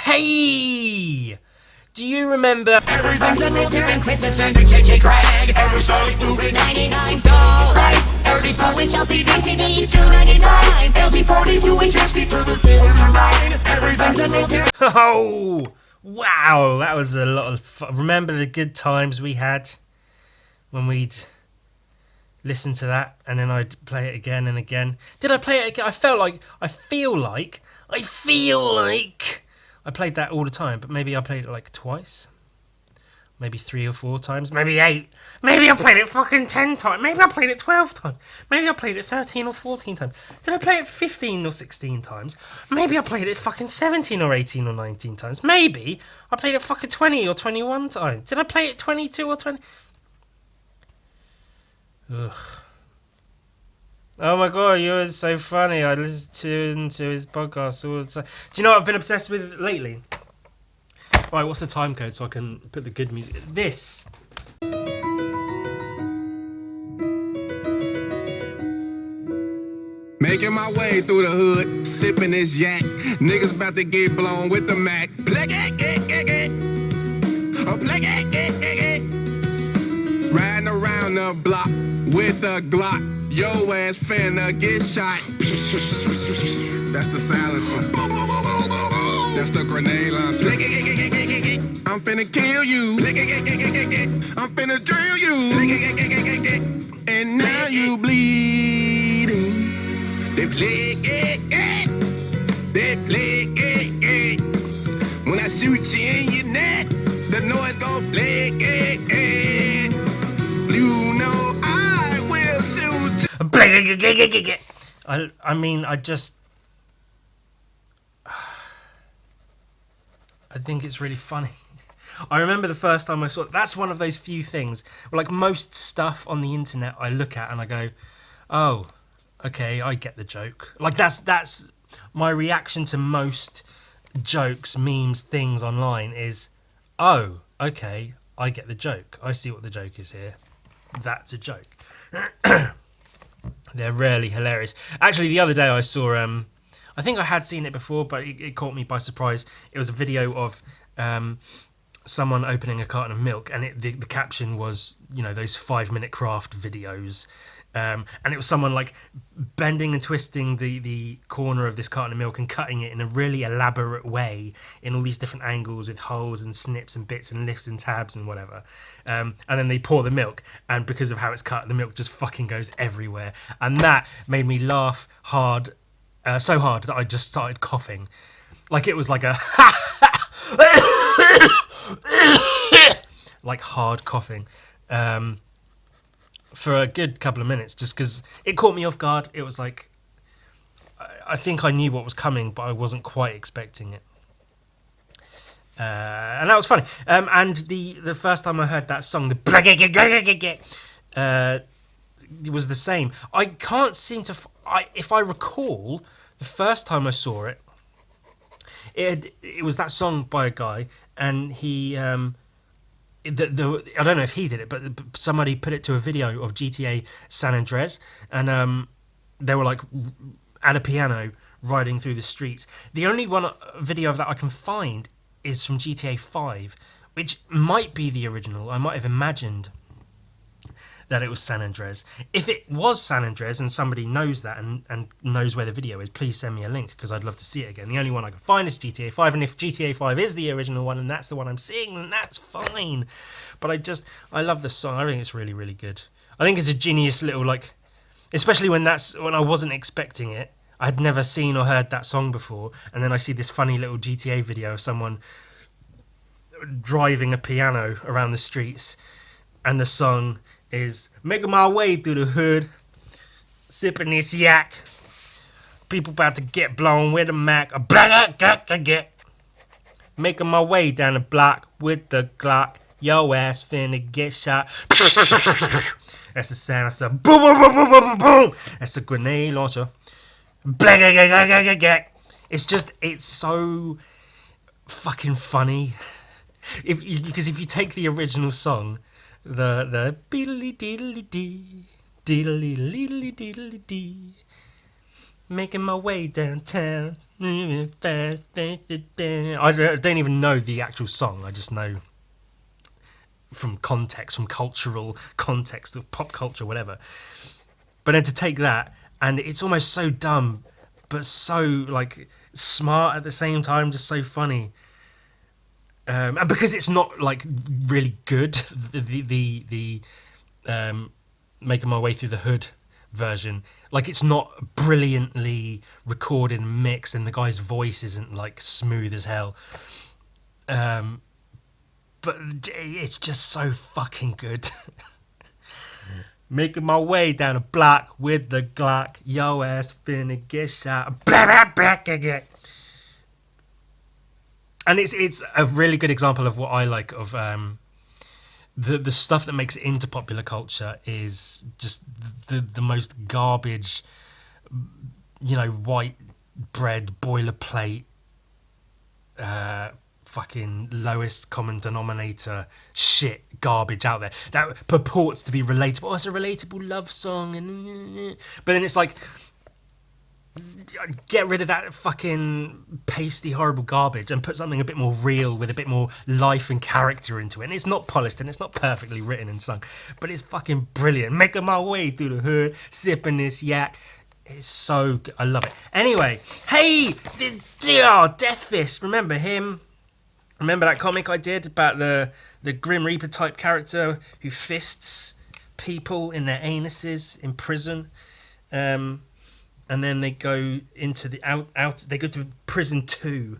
Hey! Do you remember Everything's a filter and Christmas and a JJ drag? And the Sonic movie $99. 32-inch LCD TV $2.99. LG 42-inch HD $4.99. Everything's a filter. Oh, wow, that was a lot of fun. Remember the good times we had when we'd listen to that and then I'd play it again and again. Did I play it again? I feel like I played that all the time, but maybe I played it like twice. Maybe 3 or 4 times. Maybe 8. Maybe I played it fucking 10 times. Maybe I played it 12 times. Maybe I played it 13 or 14 times. Did I play it 15 or 16 times? Maybe I played it fucking 17 or 18 or 19 times. Maybe I played it fucking 20 or 21 times. Did I play it 22 or 20? Ugh. Oh my god, you're so funny. I listen to his podcast all the time. Do you know what I've been obsessed with lately? Right, what's the time code so I can put the good music? This. Making my way through the hood, sipping this yak. Niggas about to get blown with the Mac. Riding around the block with a Glock. Yo ass finna get shot. That's the silencer. That's the grenade launcher. I'm finna kill you. I'm finna drill you. And now you bleeding. They play it. They play it. When I shoot you in your neck, the noise gon' play it. You know I will shoot you. I mean, I think it's really funny. I remember the first time I saw it. That's one of those few things. Like most stuff on the internet I look at and I go, oh, okay, I get the joke. Like that's my reaction to most jokes, memes, things online is, oh, okay, I get the joke. I see what the joke is here. That's a joke. They're rarely hilarious. Actually, the other day I saw, I think I had seen it before, but it caught me by surprise. It was a video of someone opening a carton of milk, and the caption was, you know, those 5-minute craft videos. And it was someone like bending and twisting the corner of this carton of milk and cutting it in a really elaborate way in all these different angles with holes and snips and bits and lifts and tabs and whatever. And then they pour the milk, and because of how it's cut, the milk just fucking goes everywhere. And that made me laugh hard, so hard that I just started coughing. Like it was like a like hard coughing. For a good couple of minutes, just because it caught me off guard. It was like, I think I knew what was coming, but I wasn't quite expecting it. And that was funny. And the first time I heard that song, the it was the same. I can't seem to, if I recall, the first time I saw it, it was that song by a guy, and he, I don't know if he did it, but somebody put it to a video of GTA San Andreas, and they were like at a piano riding through the streets. The only video of that I can find is from GTA 5, which might be the original. I might have imagined that it was San Andreas. If it was San Andreas and somebody knows that and knows where the video is, please send me a link, because I'd love to see it again. The only one I can find is GTA 5, and if GTA 5 is the original one and that's the one I'm seeing, then that's fine. But I love the song. I think it's really, really good. I think it's a genius little, like, especially when I wasn't expecting it. I had never seen or heard that song before, and then I see this funny little GTA video of someone driving a piano around the streets, and the song is making my way through the hood, sipping this yak. People about to get blown with a Mac. Making my way down the block with the Glock. Yo ass finna get shot. That's the sound. That's a boom, boom, boom, boom, boom, boom. That's a grenade launcher. It's so fucking funny. Because if you take the original song, the beedly deedly dee, deedly deedly deedly dee, Making my way downtown, moving fast. I don't even know the actual song. I just know from context, from cultural context of pop culture, whatever. But then to take that, and it's almost so dumb, but so like smart at the same time, just so funny. And because it's not like really good, the making my way through the hood version, like it's not brilliantly recorded and mixed, and the guy's voice isn't like smooth as hell. But it's just so fucking good. Making my way down a block with the Glock, yo ass finna get shot. Blah, blah, back again. And it's a really good example of what I like of the stuff that makes it into popular culture is just the most garbage, white bread boilerplate, fucking lowest common denominator shit garbage out there that purports to be relatable. Oh, it's a relatable love song, but then it's like, get rid of that fucking pasty horrible garbage and put something a bit more real with a bit more life and character into it. And it's not polished and it's not perfectly written and sung, but it's fucking brilliant. Making my way through the hood, sipping this yak. It's so good. I love it. Anyway, hey, Death Fist. Remember him? Remember that comic I did about the Grim Reaper type character who fists people in their anuses in prison? And then they go into the out. They go to prison 2.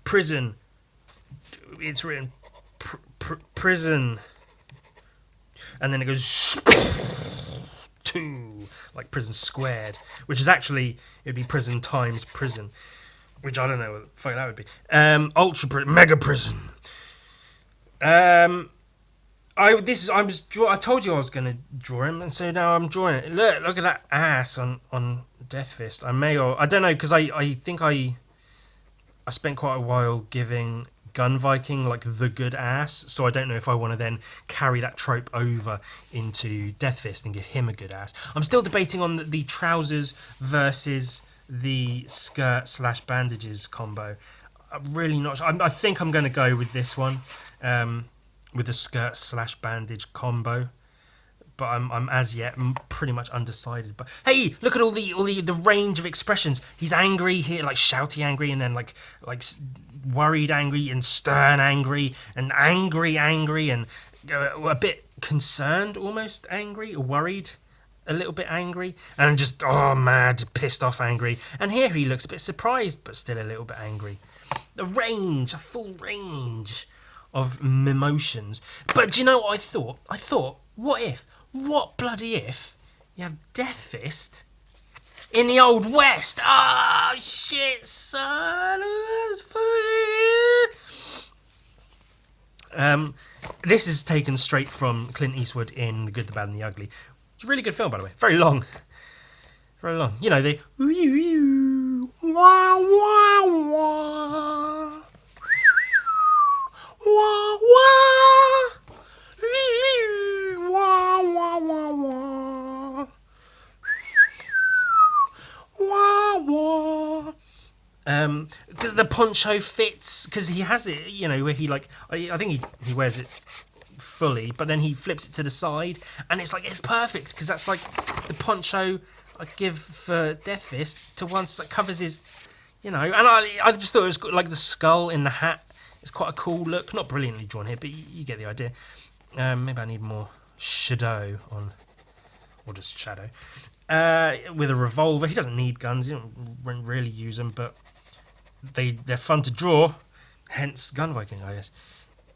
Prison. It's written prison, and then it goes 2, like prison squared, which is actually it'd be prison times prison, which I don't know what the fuck that would be. Mega prison. I told you I was gonna draw him, and so now I'm drawing it. Look at that ass on Death Fist. I don't know, because I think I spent quite a while giving Gun Viking like the good ass, so I don't know if I want to then carry that trope over into Death Fist and give him a good ass. I'm still debating on the trousers versus the skirt/bandages combo. I'm really not sure. I think I'm going to go with this one, with the skirt/bandage combo. But I'm as yet pretty much undecided. But hey, look at all the range of expressions. He's angry here, like shouty angry, and then like worried angry, and stern angry, and angry, and a bit concerned, almost angry, or worried, a little bit angry, and just mad, pissed off, angry. And here he looks a bit surprised, but still a little bit angry. A full range of emotions. But do you know what I thought, what bloody if you have Death Fist in the Old West? Oh, shit, son. This is taken straight from Clint Eastwood in The Good, the Bad and the Ugly. It's a really good film, by the way. Very long. Very long. You know, the wah, wah, wah. Wah, wah. Wah, wah, wah, wah. Wah, wah. Because the poncho fits, because he has it, where he I think he wears it fully, but then he flips it to the side, and it's perfect, because that's like the poncho I give for Death Fist to once that covers his, and I just thought it was like the skull in the hat. It's quite a cool look, not brilliantly drawn here, but you get the idea. Maybe I need more shadow on, or just shadow. With a revolver, he doesn't need guns. He don't really use them, but they're fun to draw. Hence, Gun Viking, I guess.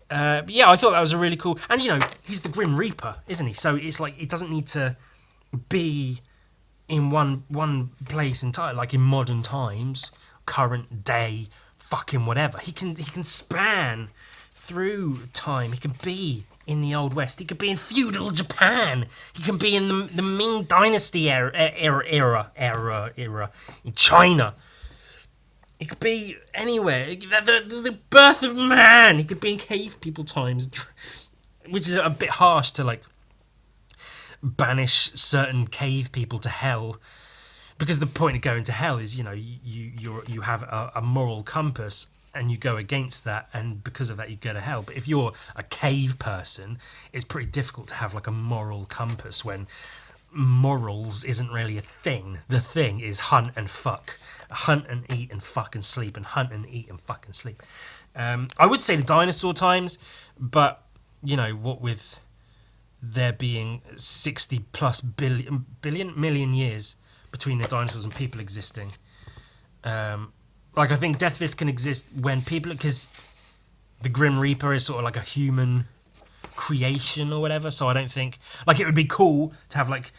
But yeah, I thought that was a really cool. And he's the Grim Reaper, isn't he? So it's like it doesn't need to be in one place entirely, like in modern times, current day, fucking whatever. He can span through time. He can be in the Old West. He could be in feudal Japan. He can be in the Ming Dynasty era in China. He could be anywhere. The birth of man. He could be in cave people times, which is a bit harsh to banish certain cave people to hell. because the point of going to hell is, you know, you have a moral compass and you go against that, and because of that you go to hell. But if you're a cave person, it's pretty difficult to have like a moral compass when morals isn't really a thing. The thing is hunt and fuck, hunt and eat and fuck and sleep, and hunt and eat and fuck and sleep. I would say the dinosaur times, but you know what, with there being 60 plus million years between the dinosaurs and people existing. Like, I think Death Fist can exist when people, because the Grim Reaper is sort of like a human creation or whatever. So I don't think, like, it would be cool to have like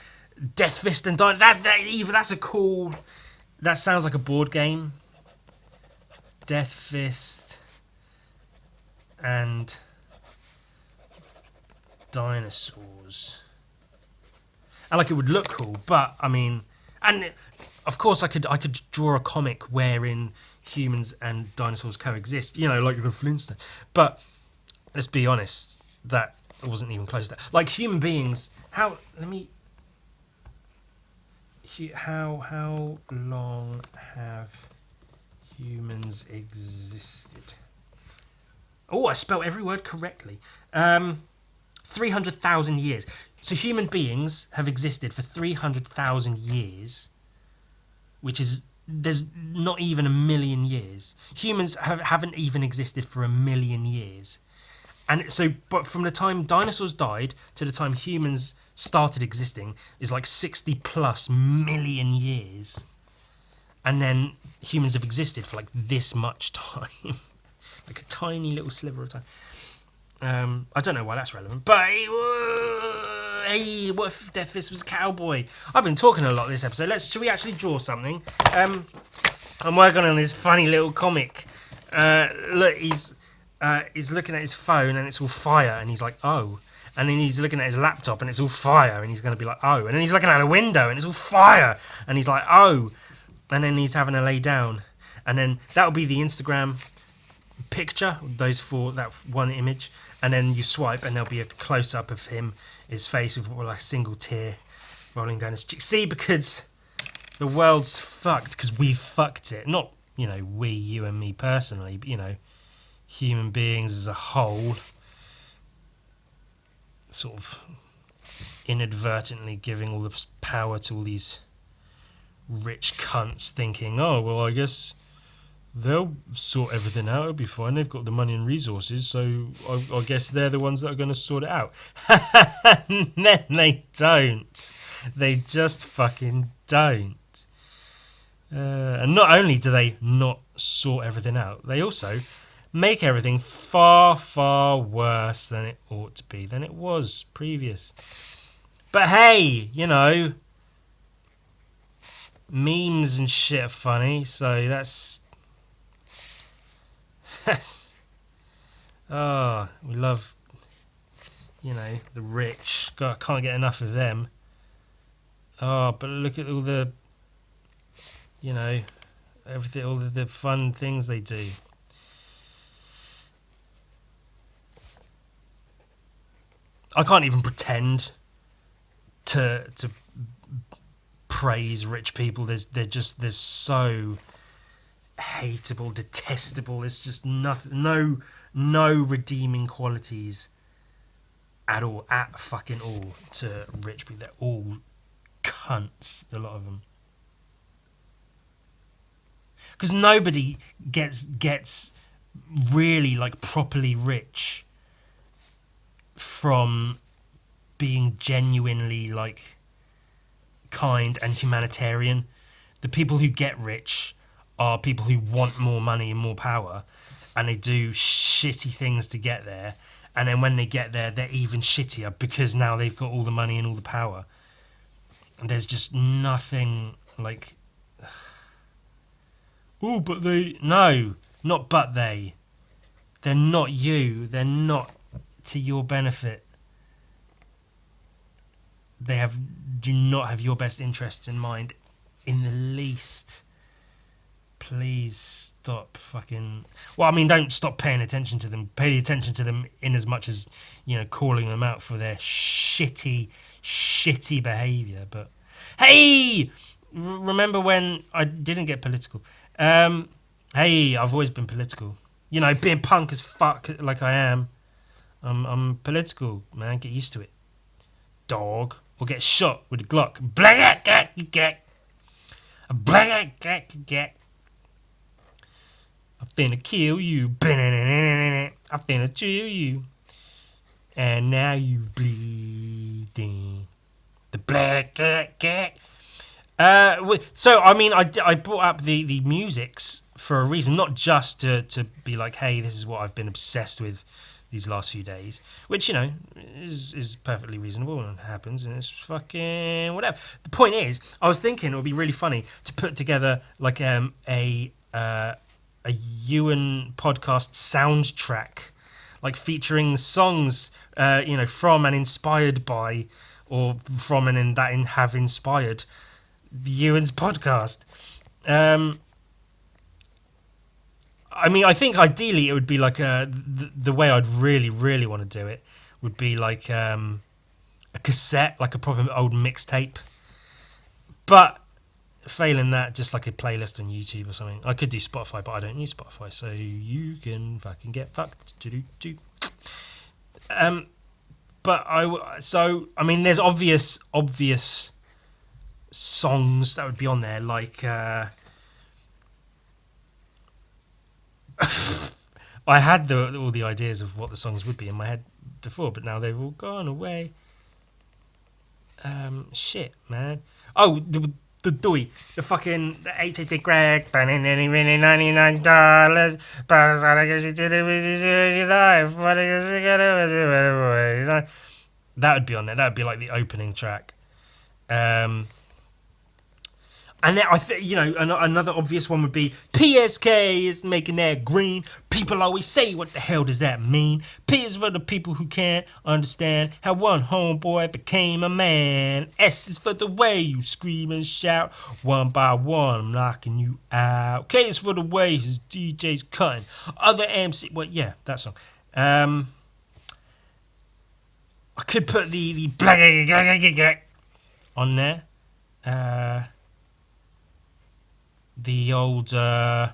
Death Fist and that's a cool. That sounds like a board game. Death Fist and dinosaurs. And like, it would look cool, but I mean, and of course I could draw a comic wherein humans and dinosaurs coexist, you know, like the Flintstones. But let's be honest, that wasn't even close to that. Like, human beings, how long have humans existed? Oh, I spelled every word correctly. 300,000 years. So human beings have existed for 300,000 years, which is, there's not even a million years. Humans haven't even existed for a million years. And so, but from the time dinosaurs died to the time humans started existing is like 60 plus million years. And then humans have existed for like this much time. Like a tiny little sliver of time. I don't know why that's relevant, but hey, what if Death Fist was a cowboy? I've been talking a lot this episode. Should we actually draw something? I'm working on this funny little comic. Look, he's looking at his phone and it's all fire, and he's like, oh. And then he's looking at his laptop and it's all fire, and he's going to be like, oh. And then he's looking out a window and it's all fire, and he's like, oh. And then he's having to lay down, and then that'll be the Instagram picture, that one image, and then you swipe and there'll be a close-up of his face with like a single tear rolling down his cheek. See, because the world's fucked because we fucked it. Not, you know, you and me personally, but, you know, human beings as a whole sort of inadvertently giving all the power to all these rich cunts, thinking, oh, well, I guess they'll sort everything out, it'll be fine, they've got the money and resources, so I guess they're the ones that are going to sort it out. And then they don't. They just fucking don't. And not only do they not sort everything out, they also make everything far, far worse than it ought to be, than it was previous. But hey, you know, memes and shit are funny, so that's oh, we love, you know, the rich. God, I can't get enough of them. Oh, but look at all the, you know, everything, all the fun things they do. I can't even pretend to praise rich people. They're so hateable, detestable. There's just nothing, no redeeming qualities at all, at fucking all, to rich people. They're all cunts, a lot of them. Because nobody gets really like properly rich from being genuinely like kind and humanitarian. The people who get rich are people who want more money and more power, and they do shitty things to get there, and then when they get there they're even shittier because now they've got all the money and all the power. And there's just nothing like, oh, but they, no, not but they're not you, they're not to your benefit. They do not have your best interests in mind in the least. Please stop fucking... Well, I mean, don't stop paying attention to them. Pay attention to them in as much as, you know, calling them out for their shitty behaviour. But, hey! remember when I didn't get political? Hey, I've always been political. You know, being punk as fuck like I am. I'm political, man. Get used to it, dog. Or get shot with a Glock. I'm finna kill you. I'm finna chill you. And now you bleeding. The black cat. So I mean, I brought up the musics for a reason, not just to be like, hey, this is what I've been obsessed with these last few days, which, you know, is perfectly reasonable and happens, and it's fucking whatever. The point is, I was thinking it would be really funny to put together like a Ewan podcast soundtrack, like featuring songs, you know, from and inspired by, or from and that have inspired Ewan's podcast. I mean, I think ideally it would be like the way I'd really want to do it would be like a cassette, like a proper old mixtape. But failing that, just like a playlist on YouTube or something. I could do Spotify, but I don't use Spotify, so you can fucking get fucked. But I mean, there's obvious songs that would be on there, like I had all the ideas of what the songs would be in my head before, but now they've all gone away. Shit, man. Oh, the Dewey, the fucking HHJ Greg, $99, that would be on there. That would be like the opening track. And then I think, you know, another obvious one would be PSK is making that green. People always say, what the hell does that mean? P is for the people who can't understand how one homeboy became a man. S is for the way you scream and shout. One by one, I'm knocking you out. K is for the way his DJ's cutting. Other MC, well, yeah, that song. I could put the on there. The old I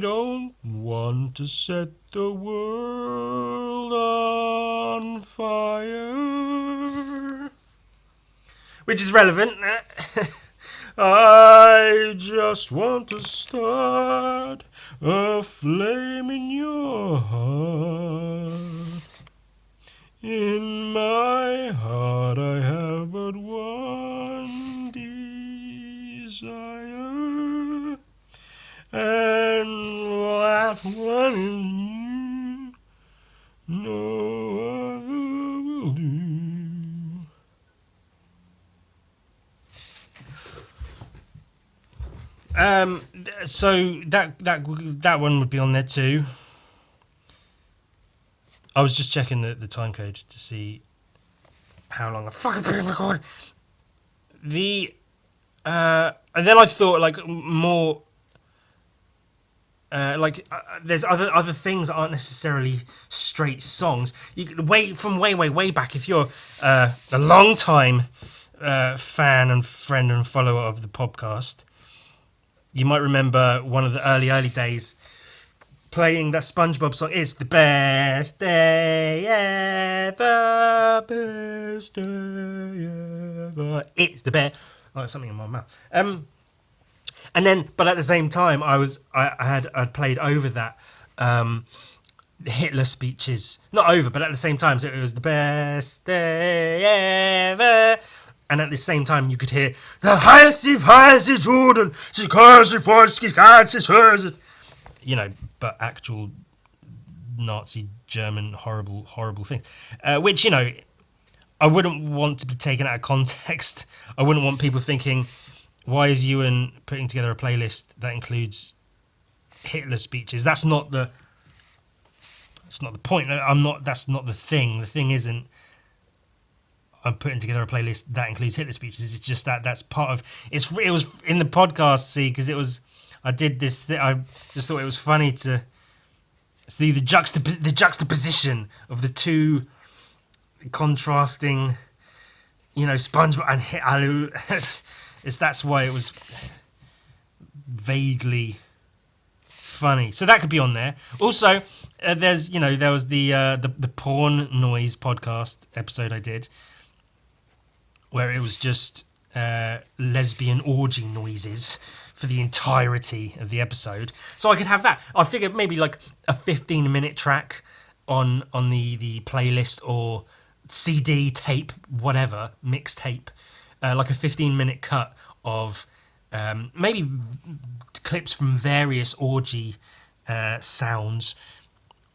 don't want to set the world on fire, which is relevant. I just want to start a flame in your heart. In my heart I have but one desire, and that one is you, no other will do. So that one would be on there too. I was just checking the time code to see how long I've fucking been recording. And then I thought, like, more, there's other things that aren't necessarily straight songs. You could way back, if you're a long time fan and friend and follower of the podcast, you might remember one of the early days playing that SpongeBob song. It's the best day ever, best day ever. It's the best. Oh, something in my mouth. And then, but at the same time, I'd played over that Hitler speeches. Not over, but at the same time, so it was the best day ever. And at the same time, you could hear the highest Jordan, you know, but actual Nazi German horrible thing, which, you know, I wouldn't want to be taken out of context. I wouldn't want people thinking, why is Ewan putting together a playlist that includes Hitler speeches? That's not the point. That's not the thing. The thing isn't I'm putting together a playlist that includes Hitler speeches. It's just that's part of it. Was in the podcast, see, because I did this. I just thought it was funny to see the juxtaposition of the two contrasting SpongeBob and Hit Alu. That's why it was vaguely funny. So that could be on there. Also, there was the porn noise podcast episode I did, where it was just lesbian orgy noises for the entirety of the episode. So I could have that. I figured maybe like a 15-minute track on the playlist or CD, tape, whatever, mixtape, like a 15-minute cut of maybe clips from various orgy sounds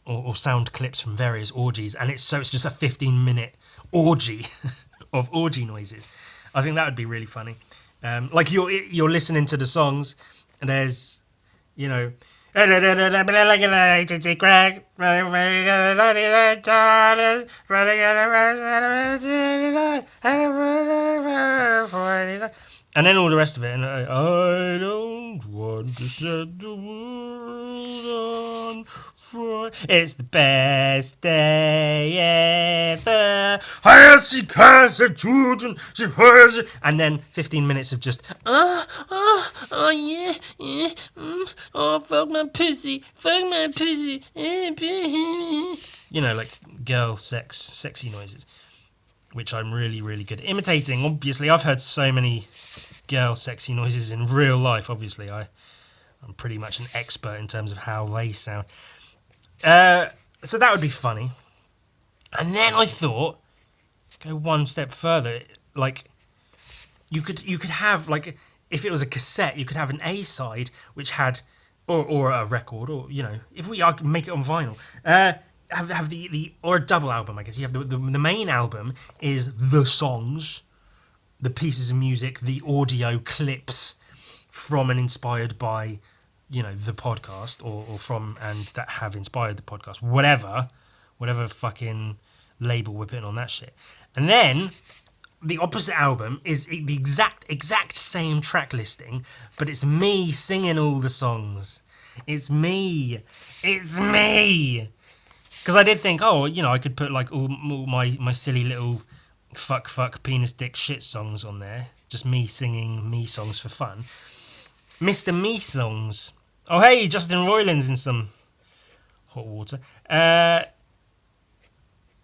or sound clips from various orgies, and it's just a 15-minute orgy of orgy noises. I think that would be really funny. Like you're listening to the songs, and there's, and then all the rest of it, and I don't want to set the world on fire. It's the best day ever. She has a children. She has it. And then 15 minutes of just yeah, oh fuck my pussy, like girl sexy noises, which I'm really, really good at imitating. Obviously, I've heard so many girl sexy noises in real life. Obviously, I'm pretty much an expert in terms of how they sound. So that would be funny. And then I thought, go one step further. Like, you could have, like, if it was a cassette, you could have an A side which had, or a record, or if I could make it on vinyl. Have the or a double album, I guess. You have the main album is the songs, the pieces of music, the audio clips from and inspired by, the podcast or from and that have inspired the podcast, whatever fucking label we're putting on that shit. And then the opposite album is the exact same track listing, but it's me singing all the songs. It's me. Because I did think, I could put like all my silly little fuck penis dick shit songs on there, just me singing me songs for fun. Mr. Me songs. Oh hey, Justin Roiland's in some hot water. But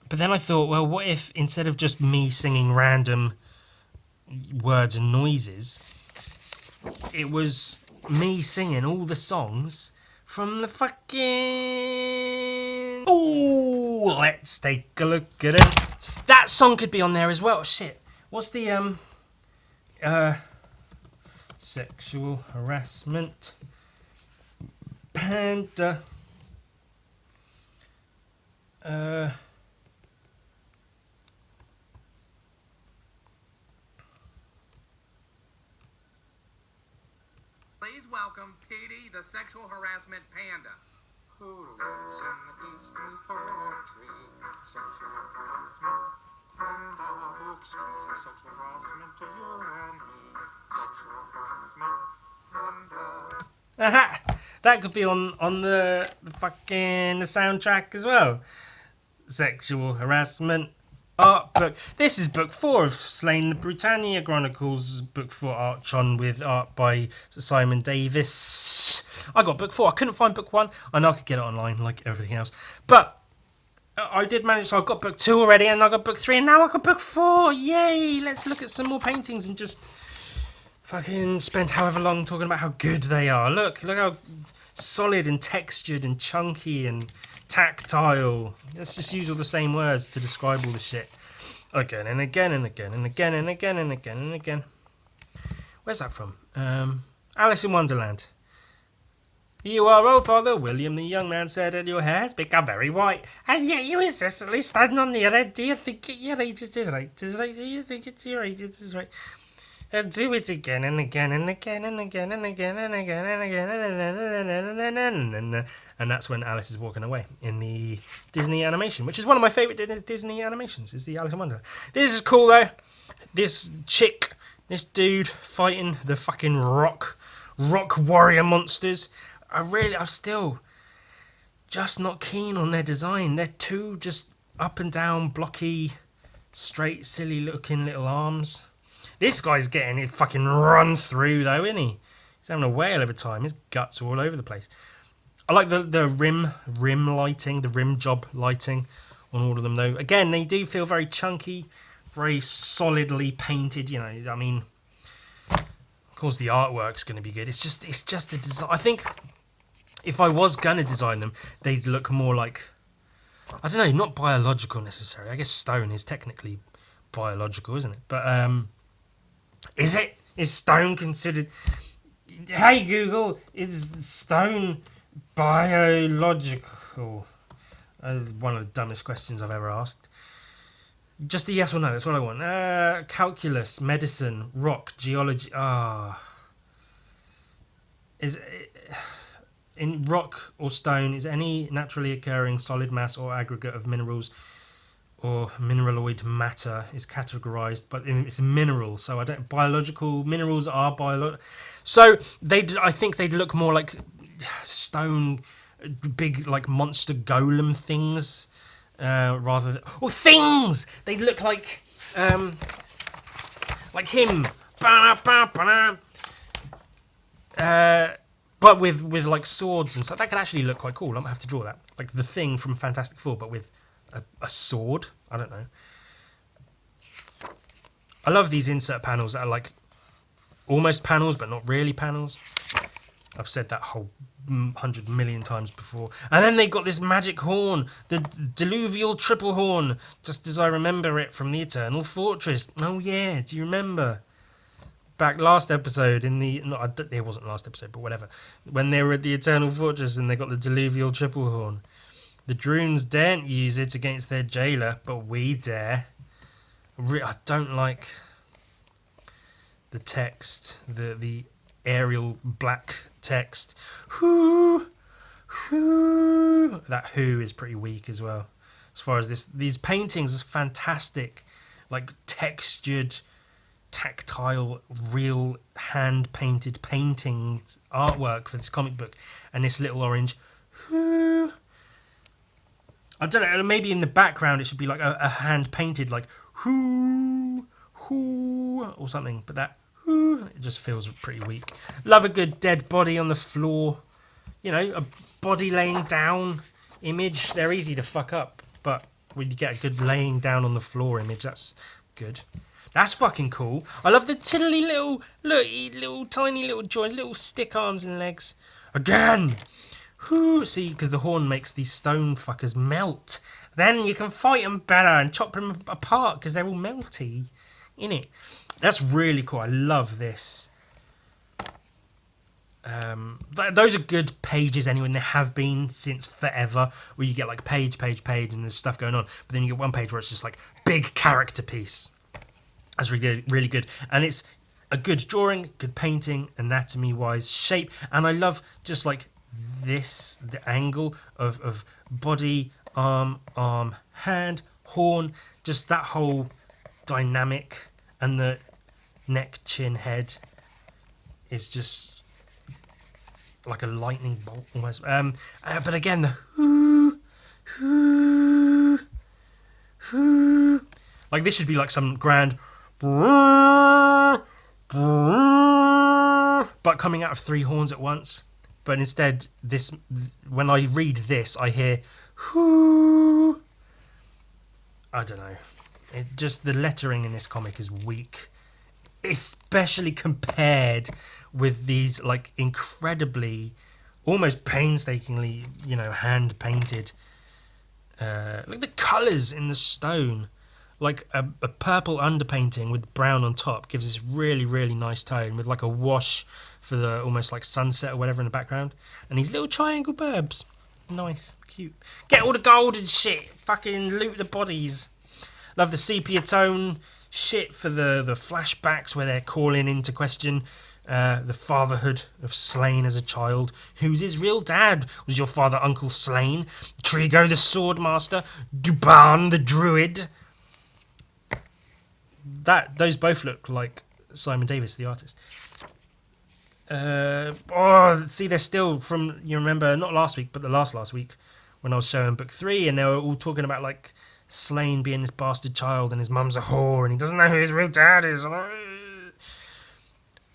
then I thought, well, what if instead of just me singing random words and noises, it was me singing all the songs from the fucking... Oh, let's take a look at it. That song could be on there as well. Shit. What's the sexual harassment panda? Please welcome Petey, the sexual harassment panda. Who lives in the Disney poetry? Sexual harassment panda who explains sexual harassment to you and me. Sexual harassment panda. That could be on the fucking soundtrack as well. Sexual harassment art book. This is book 4 of Slaine the Britannia Chronicles, book 4 Archon with art by Simon Davis. I got book 4. I couldn't find book 1. I know I could get it online like everything else. But I did manage, so I got book 2 already, and I got book 3, and now I got book 4. Yay! Let's look at some more paintings and just fucking spend however long talking about how good they are. Look how solid and textured and chunky and tactile. Let's just use all the same words to describe all the shit. Again and again and again and again and again and again and again. Where's that from? Alice in Wonderland. You are old, Father William, the young man said, and your hair has become very white, and yet you incessantly stand on the other end. Do you think your age is right? Do you think your age is right? And do it again and again and again and again and again and again and again and that's when Alice is walking away in the Disney animation, which is one of my favourite Disney animations, is the Alice in Wonderland. This is cool though. This chick, this dude fighting the fucking rock warrior monsters. I'm still just not keen on their design. They're too just up and down blocky straight, silly looking little arms. This guy's getting it fucking run through though, isn't he? He's having a whale of a time. His guts are all over the place. I like the rim lighting, the rim job lighting on all of them though. Again, they do feel very chunky, very solidly painted. You know, I mean, of course the artwork's going to be good. It's just the design. I think if I was gonna design them, they'd look more like, I don't know, not biological necessarily. I guess stone is technically biological, isn't it? But is it? Is stone considered? Hey Google, is stone biological? One of the dumbest questions I've ever asked. Just a yes or no. That's what I want. Calculus, medicine, rock, geology. Is in rock or stone is any naturally occurring solid mass or aggregate of minerals or mineraloid matter is categorized, but it's a mineral. So I don't. Biological minerals are biological. So I think they'd look more like stone, big like monster golem things, rather than things. They'd look like him. But with like swords and stuff, that could actually look quite cool. I might have to draw that, like the Thing from Fantastic Four, but with a sword. I don't know. I love these insert panels that are like almost panels, but not really panels. I've said that whole 100 million times before. And then they got this magic horn, the diluvial triple horn, just as I remember it from the Eternal Fortress. Oh yeah, do you remember? Back last episode it wasn't last episode, but whatever. When they were at the Eternal Fortress and they got the diluvial triple horn. The Droons daren't use it against their jailer, but we dare. I don't like the text, the Arial black text. That who is pretty weak as well. As far as these paintings are fantastic, like textured, tactile, real hand-painted paintings, artwork for this comic book, and this little orange who. I don't know, maybe in the background it should be like a hand-painted, like who, or something, but that who, it just feels pretty weak. Love a good dead body on the floor, you know, a body laying down image. They're easy to fuck up, but when you get a good laying down on the floor image, that's good. That's fucking cool. I love the tiddly little tiny little joint, little stick arms and legs. Again! See, because the horn makes these stone fuckers melt. Then you can fight them better and chop them apart because they're all melty, innit? That's really cool. I love this. Those are good pages anyway, and they have been since forever, where you get like page, and there's stuff going on. But then you get one page where it's just like big character piece. That's really good. And it's a good drawing, good painting, anatomy-wise, shape. And I love just like this, the angle of body, arm, hand, horn, just that whole dynamic, and the neck, chin, head is just like a lightning bolt almost. But again, the who, like this should be like some grand, but coming out of three horns at once. But instead, when I read this, I hear whoo. I don't know. The lettering in this comic is weak, especially compared with these like incredibly, almost painstakingly, hand painted. Like the colours in the stone, like a purple underpainting with brown on top gives this really, really nice tone with like a wash for the almost like sunset or whatever in the background, and these little triangle burbs, nice, cute. Get all the gold and shit, fucking loot the bodies. Love the sepia tone shit for the flashbacks where they're calling into question the fatherhood of Slaine as a child. Who's his real dad? Was your father Uncle Slaine? Trigo the Swordmaster? Duban the Druid? Those both look like Simon Davis, the artist. See, they're still from, you remember, not last week, but the last week when I was showing book 3, and they were all talking about like Slaine being this bastard child and his mum's a whore and he doesn't know who his real dad is.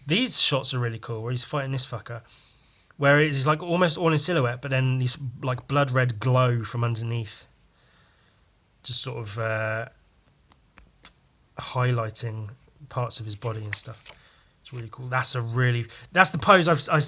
These shots are really cool where he's fighting this fucker. Where he's like almost all in silhouette, but then he's like blood red glow from underneath. Just sort of highlighting parts of his body and stuff. It's really cool. That's the pose I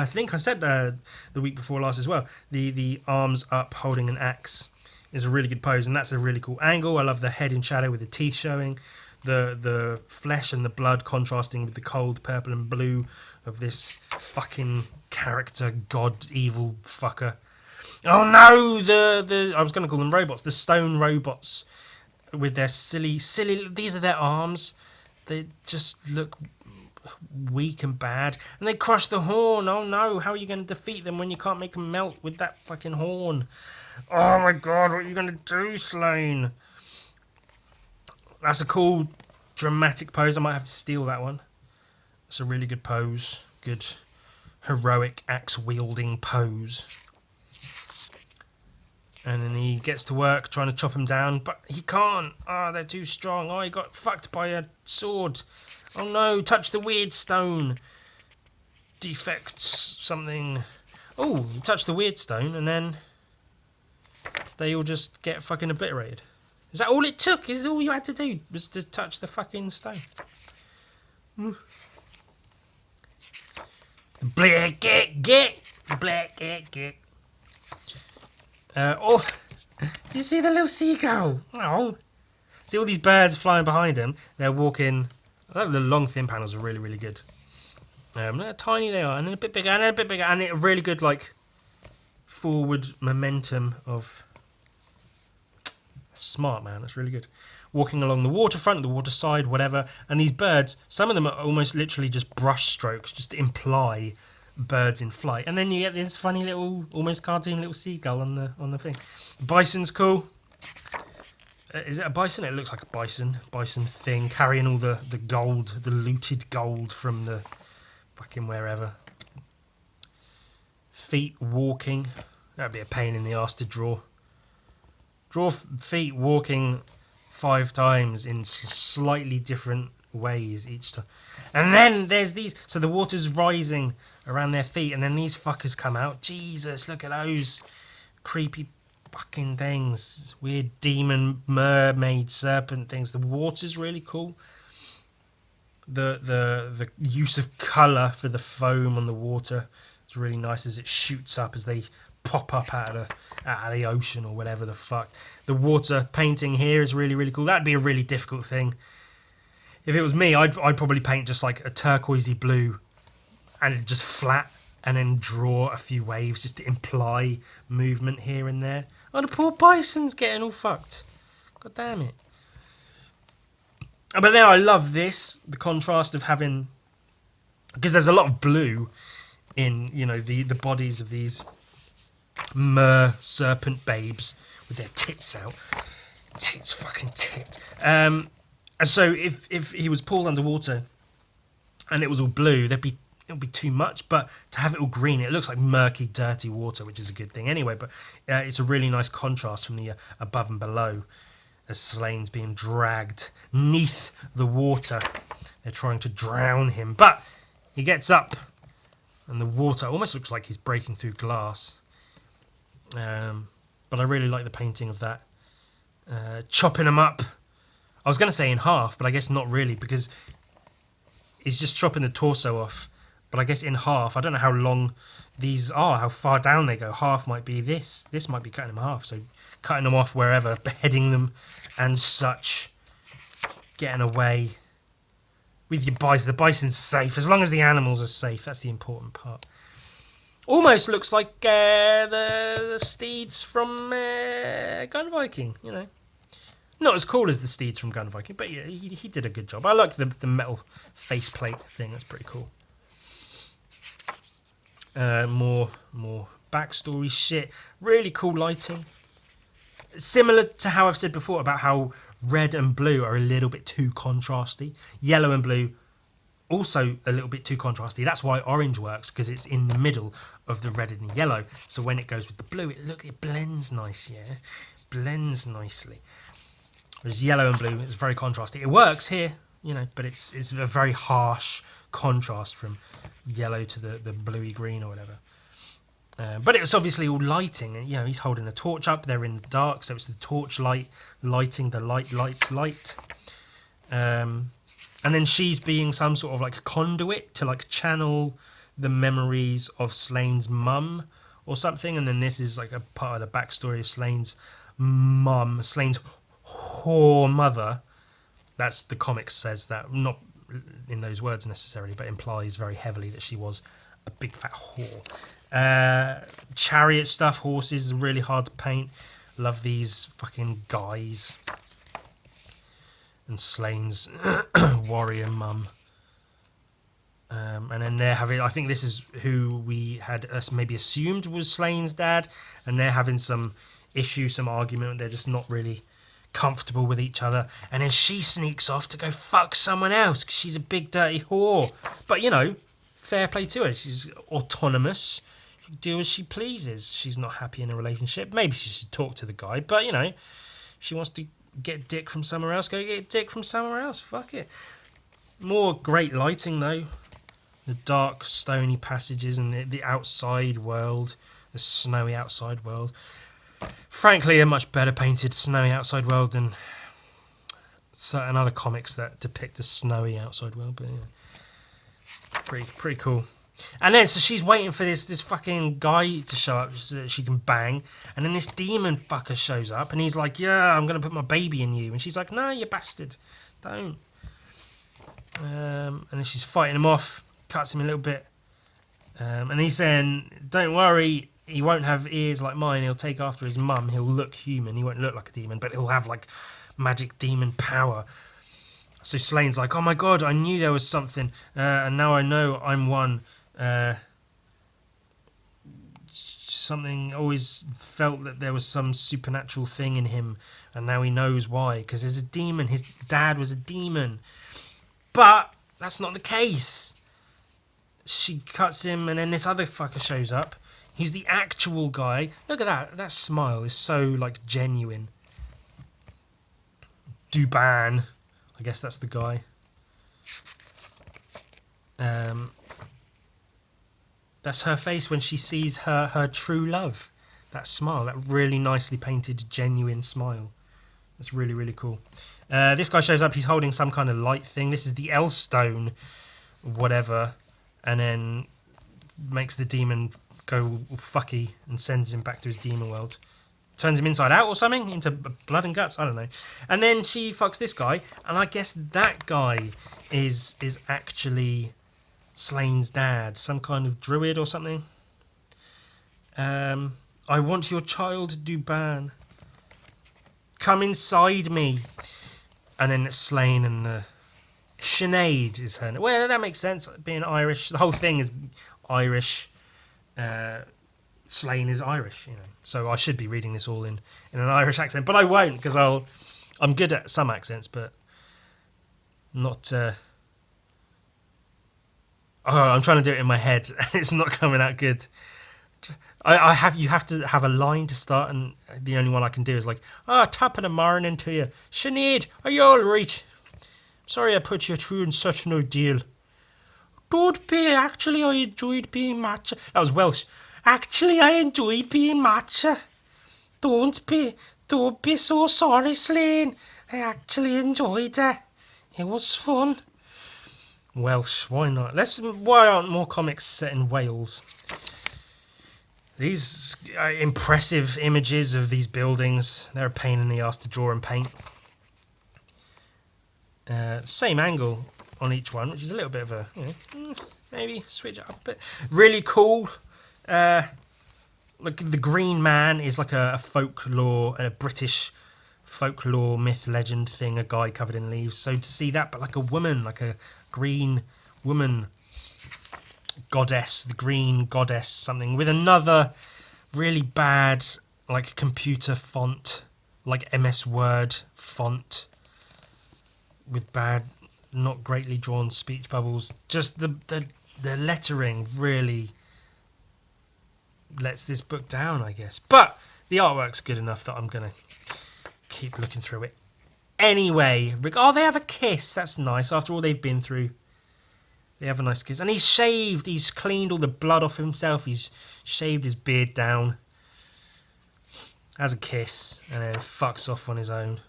think I said the week before last as well. The arms up holding an axe is a really good pose, and that's a really cool angle. I love the head in shadow with the teeth showing. The flesh and the blood contrasting with the cold purple and blue of this fucking character, god, evil fucker. Oh no, I was going to call them robots, the stone robots with their silly, these are their arms. They just look weak and bad. And they crush the horn. Oh no, how are you going to defeat them when you can't make them melt with that fucking horn? Oh my god, what are you going to do, Slaine? That's a cool, dramatic pose. I might have to steal that one. It's a really good pose. Good, heroic, axe-wielding pose. And then he gets to work trying to chop him down, but he can't. Oh, they're too strong. Oh, he got fucked by a sword. Oh no, touch the weird stone. Defects something. Oh, you touch the weird stone and then they all just get fucking obliterated. Is that all it took? Is all you had to do was to touch the fucking stone? Black get. Oh, do you see the little seagull? Oh, see all these birds flying behind him. They're walking. I love the long thin panels are really, really good. Look how tiny they are, and then a bit bigger, and then a bit bigger, and a really good like forward momentum of. Smart, man. That's really good. Walking along the waterfront, the waterside, whatever. And these birds, some of them are almost literally just brush strokes, just to imply birds in flight. And then you get this funny little, almost cartoon little seagull on the thing. Bison's cool. Is it a bison? It looks like a bison thing, carrying all the gold, the looted gold from the fucking wherever. Feet walking. That'd be a pain in the arse to draw. Draw feet walking 5 times in slightly different ways each time. And then there's these... So the water's rising around their feet, and then these fuckers come out. Jesus, look at those creepy fucking things. Weird demon, mermaid, serpent things. The water's really cool. The use of colour for the foam on the water is really nice as it shoots up as they... pop up out of the ocean or whatever the fuck. The water painting here is really, really cool. That'd be a really difficult thing. If it was me, I'd probably paint just like a turquoisey blue and just flat and then draw a few waves just to imply movement here and there. Oh, the poor bison's getting all fucked. God damn it. But then I love this, the contrast of having... Because there's a lot of blue in, you know, the bodies of these... serpent babes with their tits out. Fucking tit. And so if he was pulled underwater and it was all blue, it would be too much. But to have it all green, it looks like murky, dirty water, which is a good thing anyway. But it's a really nice contrast from the above and below as Slaine's being dragged neath the water. They're trying to drown him, but he gets up and the water almost looks like he's breaking through glass. But I really like the painting of that. Chopping him up. I was going to say in half, but I guess not really because he's just chopping the torso off. But I guess in half. I don't know how long these are, how far down they go. Half might be this. This might be cutting them in half. So cutting them off wherever, beheading them and such. Getting away with your bison. The bison's safe. As long as the animals are safe, that's the important part. Almost looks like the steeds from Gun Viking, you know. Not as cool as the steeds from Gun Viking, but yeah, he did a good job. I like the metal faceplate thing. That's pretty cool. More backstory shit. Really cool lighting. Similar to how I've said before about how red and blue are a little bit too contrasty. Yellow and blue also a little bit too contrasty. That's why orange works, because it's in the middle of the red and the yellow. So when it goes with the blue, it blends nice, yeah? Blends nicely. Whereas yellow and blue is very contrasty. It works here, but it's a very harsh contrast from yellow to the bluey green or whatever. But it was obviously all lighting, and he's holding a torch up. They're in the dark, so it's the torch light lighting the light. And then she's being some sort of like conduit to like channel the memories of Slaine's mum or something. And then this is like a part of the backstory of Slaine's mum, Slaine's whore mother. That's the comics says that, not in those words necessarily, but implies very heavily that she was a big fat whore. Chariot stuff, horses, is really hard to paint. Love these fucking guys. And Slaine's warrior mum. And then they're having, I think this is who we had maybe assumed was Slaine's dad, and they're having some issue, some argument. They're just not really comfortable with each other. And then she sneaks off to go fuck someone else because she's a big dirty whore. But, fair play to her. She's autonomous. She can do as she pleases. She's not happy in a relationship. Maybe she should talk to the guy, but, she wants to get dick from somewhere else. Go get dick from somewhere else. Fuck it. More great lighting, though. The dark, stony passages and the outside world, the snowy outside world. Frankly, a much better painted snowy outside world than certain other comics that depict a snowy outside world. But pretty cool. And then, so she's waiting for this fucking guy to show up so that she can bang. And then this demon fucker shows up and he's like, yeah, I'm going to put my baby in you. And she's like, no, you bastard. Don't. And then she's fighting him off. Cuts him a little bit, and he's saying, don't worry, he won't have ears like mine, he'll take after his mum, he'll look human, he won't look like a demon, but he'll have like magic demon power. So Slaine's like, oh my god, I knew there was something, and now I know I'm one. Something, always felt that there was some supernatural thing in him, and now he knows why, because there's a demon, his dad was a demon. But that's not the case. She cuts him, and then this other fucker shows up. He's the actual guy. Look at that. That smile is so, like, genuine. Duban. I guess that's the guy. That's her face when she sees her true love. That smile. That really nicely painted, genuine smile. That's really, really cool. This guy shows up. He's holding some kind of light thing. This is the L-Stone, whatever. And then makes the demon go fucky and sends him back to his demon world. Turns him inside out or something, into blood and guts, I don't know. And then she fucks this guy, and I guess that guy is actually Slaine's dad, some kind of druid or something. I want your child, Duban. Come inside me. And then it's Slaine and the... Sinead is her name. Well, that makes sense, being Irish. The whole thing is Irish. Slaine is Irish, So I should be reading this all in an Irish accent, but I won't, because I'm good at some accents, but not... I'm trying to do it in my head, and it's not coming out good. You have to have a line to start, and the only one I can do is like, top of the morning to you. Sinead, are you all right? Sorry I put you through in such an ordeal. Don't be, actually I enjoyed being matcha. That was Welsh. Actually I enjoyed being matcha. Don't be so sorry, Slaine. I actually enjoyed it. It was fun. Welsh, why not? Why aren't more comics set in Wales? These impressive images of these buildings, they're a pain in the ass to draw and paint. Same angle on each one, which is a little bit of a, maybe switch it up a bit. Really cool. Like the Green Man is like a British folklore myth legend thing, a guy covered in leaves. So to see that, but like a woman, like a green woman goddess, the green goddess something, with another really bad like computer font, like MS Word font, with bad, not greatly drawn speech bubbles. Just the lettering really lets this book down, I guess. But the artwork's good enough that I'm going to keep looking through it. Anyway, oh, they have a kiss. That's nice. After all they've been through, they have a nice kiss. And he's shaved. He's cleaned all the blood off himself. He's shaved his beard down. Has a kiss, and then fucks off on his own.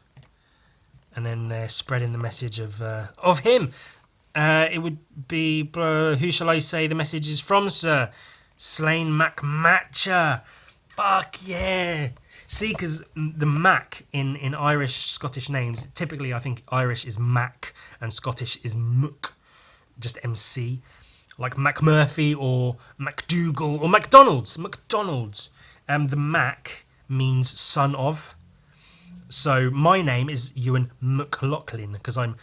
And then they're spreading the message of him. It would be, who shall I say the message is from, sir? Slaine MacMatcher. Fuck yeah. See, because the Mac in Irish, Scottish names, typically I think Irish is Mac and Scottish is Muck, just MC. Like McMurphy or McDougal or McDonald's. McDonald's. The Mac means son of. So my name is Ewan McLaughlin because I'm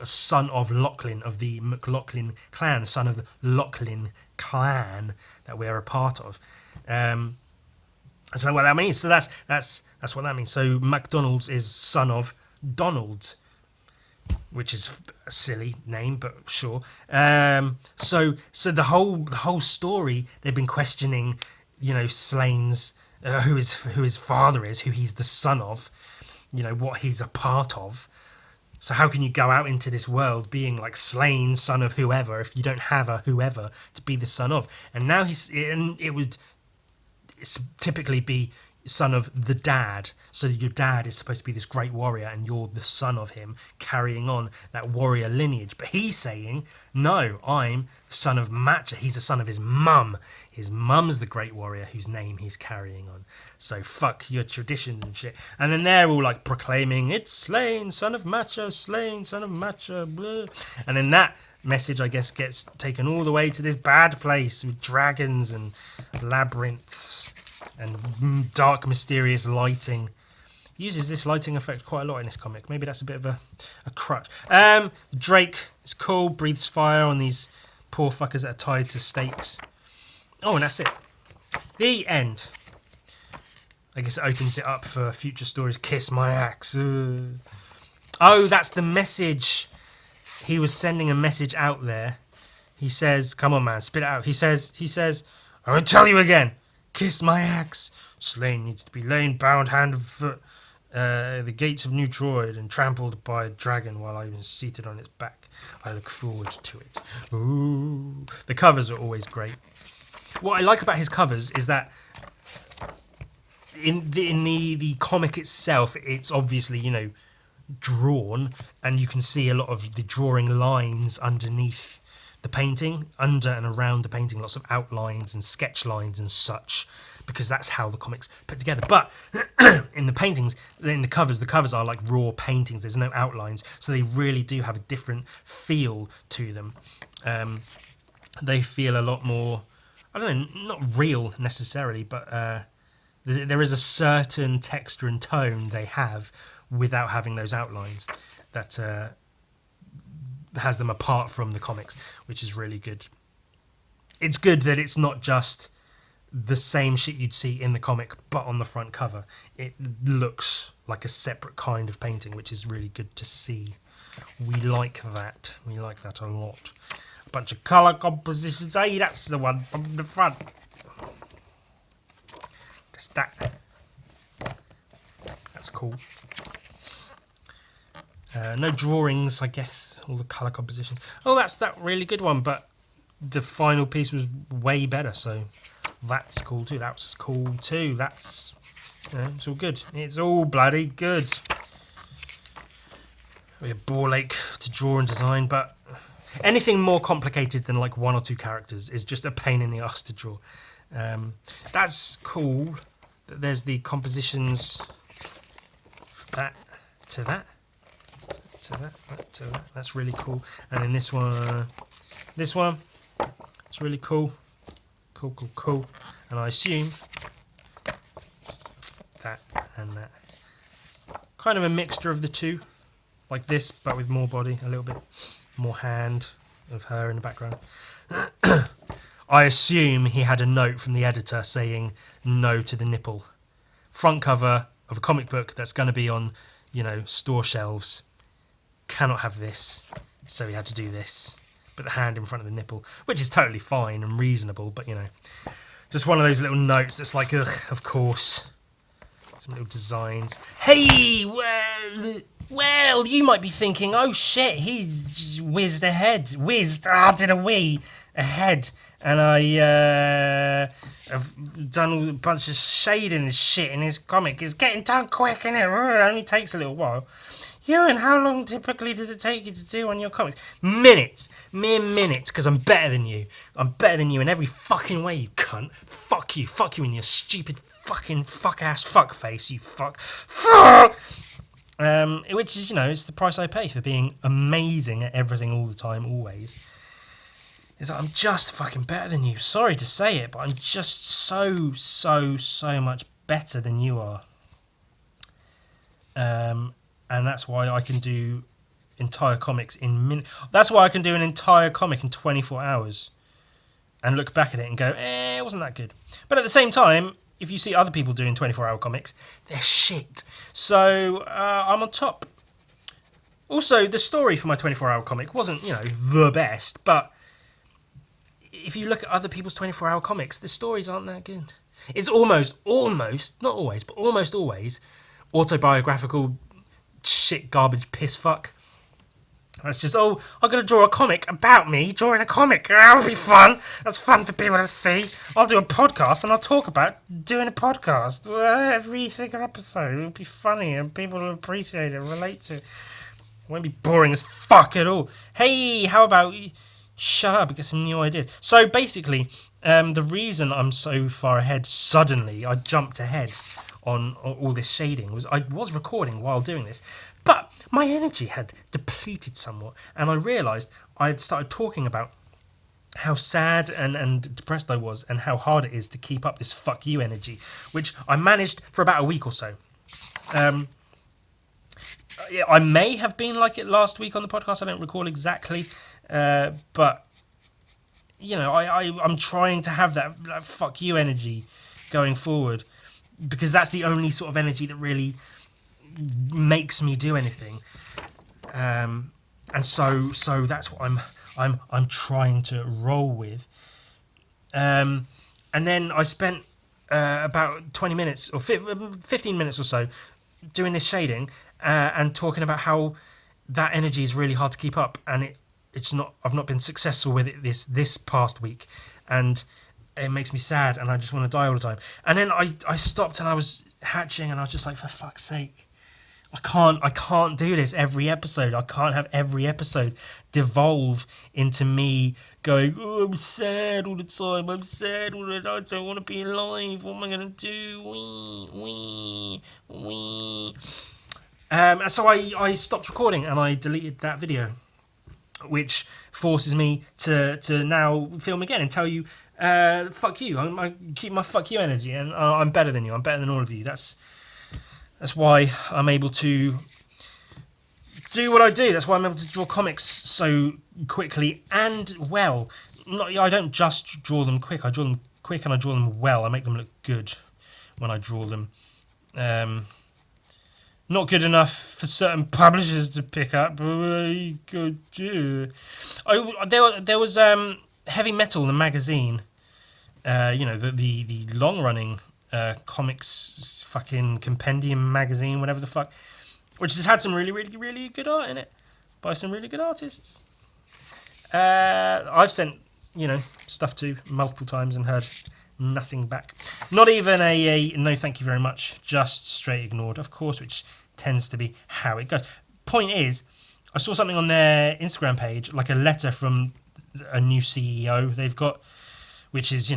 son of Lachlan of the McLaughlin clan, son of the Lachlan clan that we're a part of. So what that means. So that's what that means. So McDonald's is son of Donald, which is a silly name, but sure. So the whole story, they've been questioning, Slaine's who his father is, who he's the son of, what he's a part of. So how can you go out into this world being like Slaine, son of whoever, if you don't have a whoever to be the son of? And now it would typically be son of the dad. So your dad is supposed to be this great warrior and you're the son of him, carrying on that warrior lineage. But he's saying, no, I'm son of Matcha. He's the son of his mum. His mum's the great warrior whose name he's carrying on. So fuck your traditions and shit. And then they're all like proclaiming, it's Slaine, son of Matcha, Slaine, son of Matcha, blah. And then that message, I guess, gets taken all the way to this bad place with dragons and labyrinths and dark, mysterious lighting. He uses this lighting effect quite a lot in this comic. Maybe that's a bit of a crutch. Drake is cool, breathes fire on these poor fuckers that are tied to stakes. Oh, and that's it. The end. I guess it opens it up for future stories. Kiss my axe. Oh, that's the message. He was sending a message out there. He says, come on, man, spit it out. He says, I won't tell you again. Kiss my axe. Slaine needs to be lain bound hand and foot the gates of New Troy and trampled by a dragon while I am seated on its back. I look forward to it. Ooh. The covers are always great. What I like about his covers is that in the comic itself, it's obviously, drawn, and you can see a lot of the drawing lines underneath the painting, under and around the painting, lots of outlines and sketch lines and such, because that's how the comics put together. But in the paintings, in the covers are like raw paintings. There's no outlines, so they really do have a different feel to them. They feel a lot more, I don't know, not real necessarily, but there is a certain texture and tone they have without having those outlines that has them apart from the comics, which is really good. It's good that it's not just the same shit you'd see in the comic, but on the front cover. It looks like a separate kind of painting, which is really good to see. We like that. We like that a lot. A bunch of colour compositions. Hey, that's the one from the front. Just that. That's cool. No drawings, I guess. All the colour compositions. Oh, that's that really good one, but the final piece was way better, so that's cool too. That's cool too. That's, it's all good. It's all bloody good. Be a ball ache to draw and design, but anything more complicated than like one or two characters is just a pain in the ass to draw. That's cool. There's the compositions. That to that. To that, to that. That's really cool. And then this one, it's really cool. Cool. And I assume that and that. Kind of a mixture of the two. Like this, but with more body, a little bit more hand of her in the background. I assume he had a note from the editor saying no to the nipple. Front cover of a comic book that's going to be on, store shelves. Cannot have this, so he had to do this. Put the hand in front of the nipple, which is totally fine and reasonable, but just one of those little notes that's like, ugh, of course. It's Some little designs. Hey, well, you might be thinking, oh shit, he's whizzed ahead. Did a wee ahead. And I have done a bunch of shading and shit in his comic. It's getting done quick, and it only takes a little while. Ewan, how long typically does it take you to do on your comics? Minutes. Mere minutes, because I'm better than you. I'm better than you in every fucking way, you cunt. Fuck you. Fuck you in your stupid fucking fuck-ass fuck-face, you fuck. Which is, it's the price I pay for being amazing at everything all the time, always. Is that I'm just fucking better than you. Sorry to say it, but I'm just so much better than you are. And that's why I can do entire comics in minutes. That's why I can do an entire comic in 24 hours and look back at it and go, it wasn't that good. But at the same time, if you see other people doing 24-hour comics, they're shit. So I'm on top. Also, the story for my 24-hour comic wasn't, the best, but if you look at other people's 24-hour comics, the stories aren't that good. It's almost, not always, but almost always autobiographical shit, garbage, piss fuck. That's just, I'm going to draw a comic about me drawing a comic. That'll be fun. That's fun for people to see. I'll do a podcast and I'll talk about doing a podcast every single episode. It'll be funny and people will appreciate it, relate to it. It won't be boring as fuck at all. Hey, how about shut up and get some new ideas? So basically, the reason I'm so far ahead, suddenly I jumped ahead on all this shading, was I was recording while doing this, but my energy had depleted somewhat, and I realised I had started talking about how sad and depressed I was and how hard it is to keep up this fuck you energy, which I managed for about a week or so. I may have been like it last week on the podcast, I don't recall exactly, but I'm trying to have that fuck you energy going forward, because that's the only sort of energy that really makes me do anything, and so that's what I'm trying to roll with. And then I spent about 20 minutes or 15 minutes or so doing this shading and talking about how that energy is really hard to keep up, and it's not. I've not been successful with it this past week, and it makes me sad, and I just want to die all the time. And then I stopped, and I was hatching, and I was just like, for fuck's sake, I can't do this every episode. I can't have every episode devolve into me going, I'm sad all the time. I'm sad all the time. I don't want to be alive. What am I going to do? Wee. And so I stopped recording, and I deleted that video, which forces me to now film again and tell you, fuck you. I keep my fuck you energy, and I'm better than you. I'm better than all of you. That's why I'm able to do what I do. That's why I'm able to draw comics so quickly and well. I don't just draw them quick. I draw them quick and I draw them well. I make them look good when I draw them. Not good enough for certain publishers to pick up, but what you could do. There was Heavy Metal, the magazine. The long-running comics fucking compendium magazine, whatever the fuck, which has had some really, really, really good art in it by some really good artists. I've sent, stuff to multiple times and heard nothing back. Not even a no thank you very much, just straight ignored, of course, which tends to be how it goes. Point is, I saw something on their Instagram page, like a letter from a new CEO they've got, which is,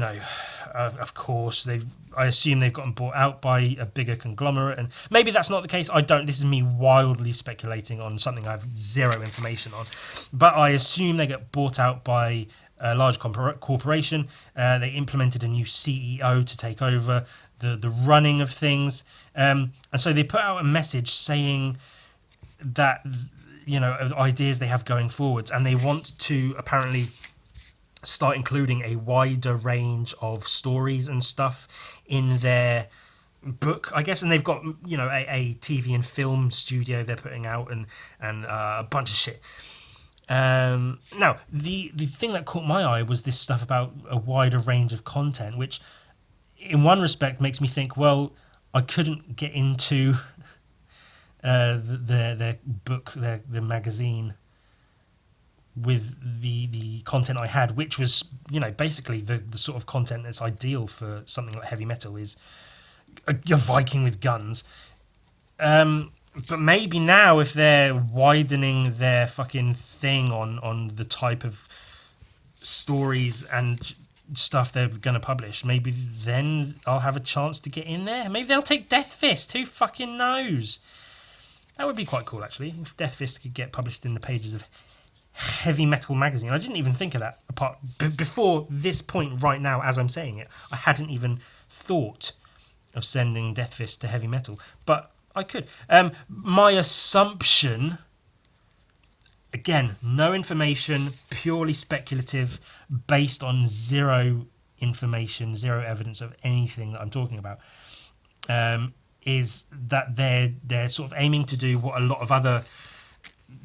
of course, I assume they've gotten bought out by a bigger conglomerate, and maybe that's not the case. This is me wildly speculating on something I have zero information on, but I assume they get bought out by a large corporation. They implemented a new CEO to take over the running of things, and so they put out a message saying that, ideas they have going forwards, and they want to apparently start including a wider range of stories and stuff in their book, I guess. And they've got, a TV and film studio they're putting out, and a bunch of shit. Now, the thing that caught my eye was this stuff about a wider range of content, which in one respect makes me think, well, I couldn't get into their book, their magazine, with the content I had, which was, basically the sort of content that's ideal for something like heavy metal, is a Viking with guns. But maybe now, if they're widening their fucking thing on the type of stories and stuff they're going to publish, maybe then I'll have a chance to get in there. Maybe they'll take Death Fist. Who fucking knows? That would be quite cool, actually, if Death Fist could get published in the pages of Heavy Metal magazine. I didn't even think of that before this point right now. As I'm saying it, I hadn't even thought of sending Death Fist to Heavy Metal, but I could. My assumption, again, no information, purely speculative, based on zero information, zero evidence of anything that I'm talking about, is that they're sort of aiming to do what a lot of other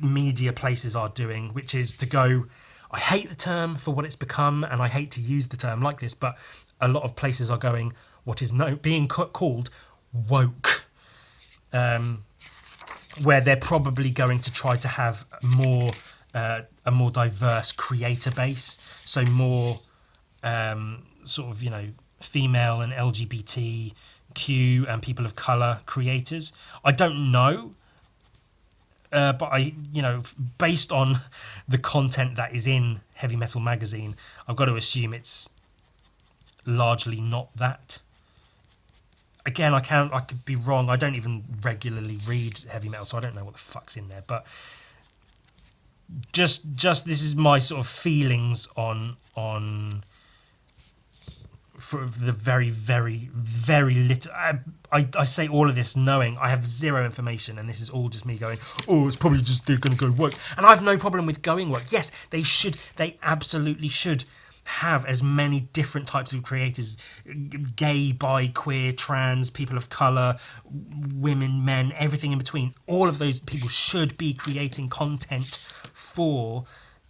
media places are doing, which is to go, I hate the term for what it's become, and I hate to use the term like this, but a lot of places are going what is being called woke, where they're probably going to try to have a more diverse creator base, so more sort of female and LGBTQ and people of color creators. I don't know, but based on the content that is in Heavy Metal magazine, I've got to assume it's largely not that. Again, I could be wrong. I don't even regularly read heavy metal, so I don't know what the fuck's in there. But just this is my sort of feelings on for the very, very, very little. I say all of this knowing I have zero information, and this is all just me going, oh, it's probably just they're going to go woke. And I have no problem with going woke. Yes, they should. They absolutely should have as many different types of creators: gay, bi, queer, trans, people of color, women, men, everything in between. All of those people should be creating content for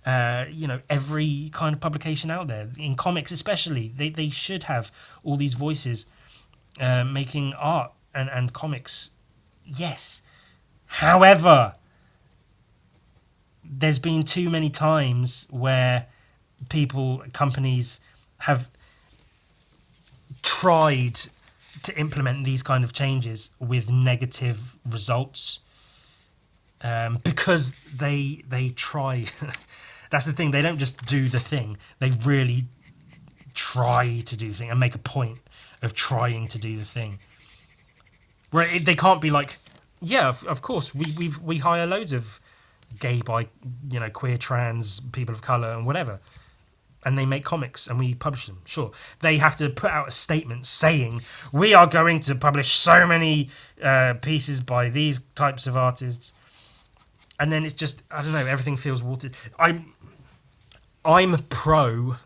every kind of publication out there. In comics especially, they should have all these voices making art and comics. Yes, however, there's been too many times where companies have tried to implement these kind of changes with negative results, because they try. That's the thing, they don't just do the thing, they really try to do the thing and make a point of trying to do the thing, where they can't be like, yeah, of course we hire loads of gay, bi, queer, trans, people of color and whatever, and they make comics and we publish them. Sure, they have to put out a statement saying we are going to publish so many pieces by these types of artists, and then it's just, I don't know, everything feels watered. I'm pro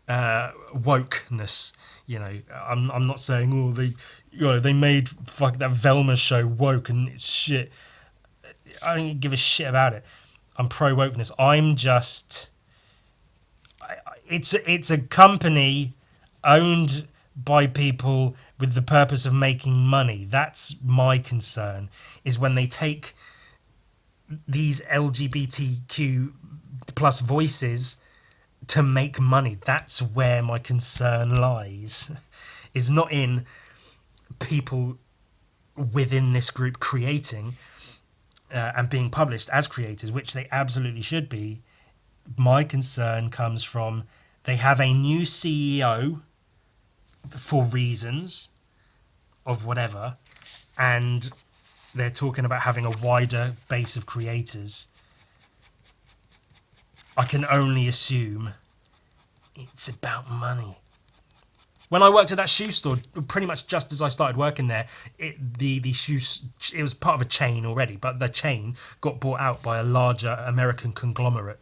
wokeness. I'm not saying they made that Velma show woke and it's shit. I don't give a shit about it. I'm pro wokeness. I'm just. It's a company owned by people with the purpose of making money. That's my concern, is when they take these LGBTQ plus voices to make money. That's where my concern lies, is not in people within this group creating and being published as creators, which they absolutely should be. My concern comes from they have a new CEO for reasons of whatever, and they're talking about having a wider base of creators. I can only assume it's about money. When I worked at that shoe store, pretty much just as I started working there, it was part of a chain already, but the chain got bought out by a larger American conglomerate.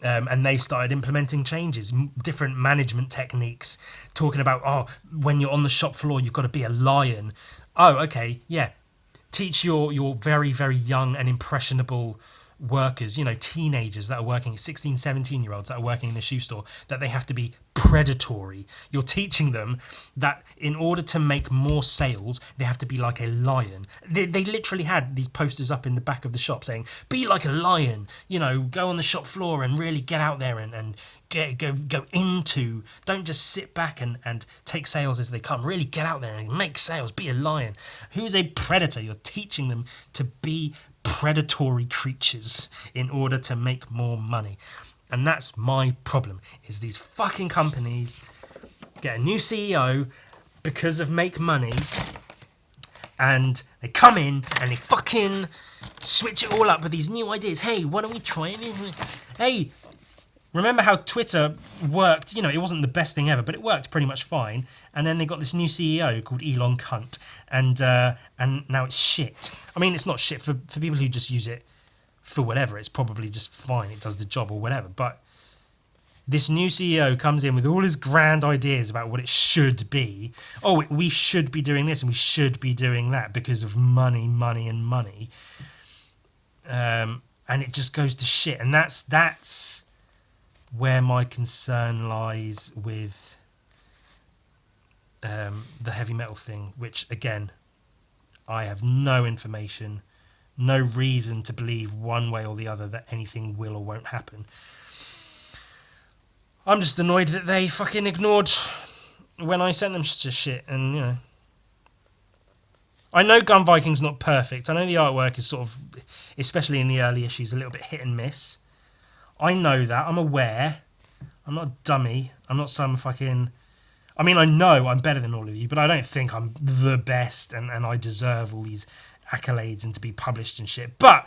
And they started implementing changes, different management techniques, talking about, when you're on the shop floor, you've got to be a lion. Oh, okay, yeah. Teach your very, very young and impressionable workers, teenagers that are working, 16, 17-year-olds that are working in the shoe store, that they have to be predatory. You're teaching them that in order to make more sales, they have to be like a lion. They literally had these posters up in the back of the shop saying, be like a lion, go on the shop floor and really get out there and go into, don't just sit back and take sales as they come, really get out there and make sales, be a lion. Who is a predator? You're teaching them to be predatory creatures in order to make more money. And that's my problem, is these fucking companies get a new CEO because of make money, and they come in and they fucking switch it all up with these new ideas. Hey, why don't we try it? Hey, remember how Twitter worked? It wasn't the best thing ever, but it worked pretty much fine. And then they got this new CEO called Elon Cunt, and now it's shit. I mean, it's not shit for people who just use it for whatever. It's probably just fine. It does the job or whatever. But this new CEO comes in with all his grand ideas about what it should be. Oh, we should be doing this and we should be doing that because of money, money, and money. And it just goes to shit. And that's where my concern lies with the heavy metal thing, which, again, I have no information, no reason to believe one way or the other that anything will or won't happen. I'm just annoyed that they fucking ignored when I sent them shit, and, I know Gun Viking's not perfect. I know the artwork is sort of, especially in the early issues, a little bit hit and miss. I know that. I'm aware. I'm not a dummy. I'm not some fucking... I mean, I know I'm better than all of you, but I don't think I'm the best and I deserve all these accolades and to be published and shit. But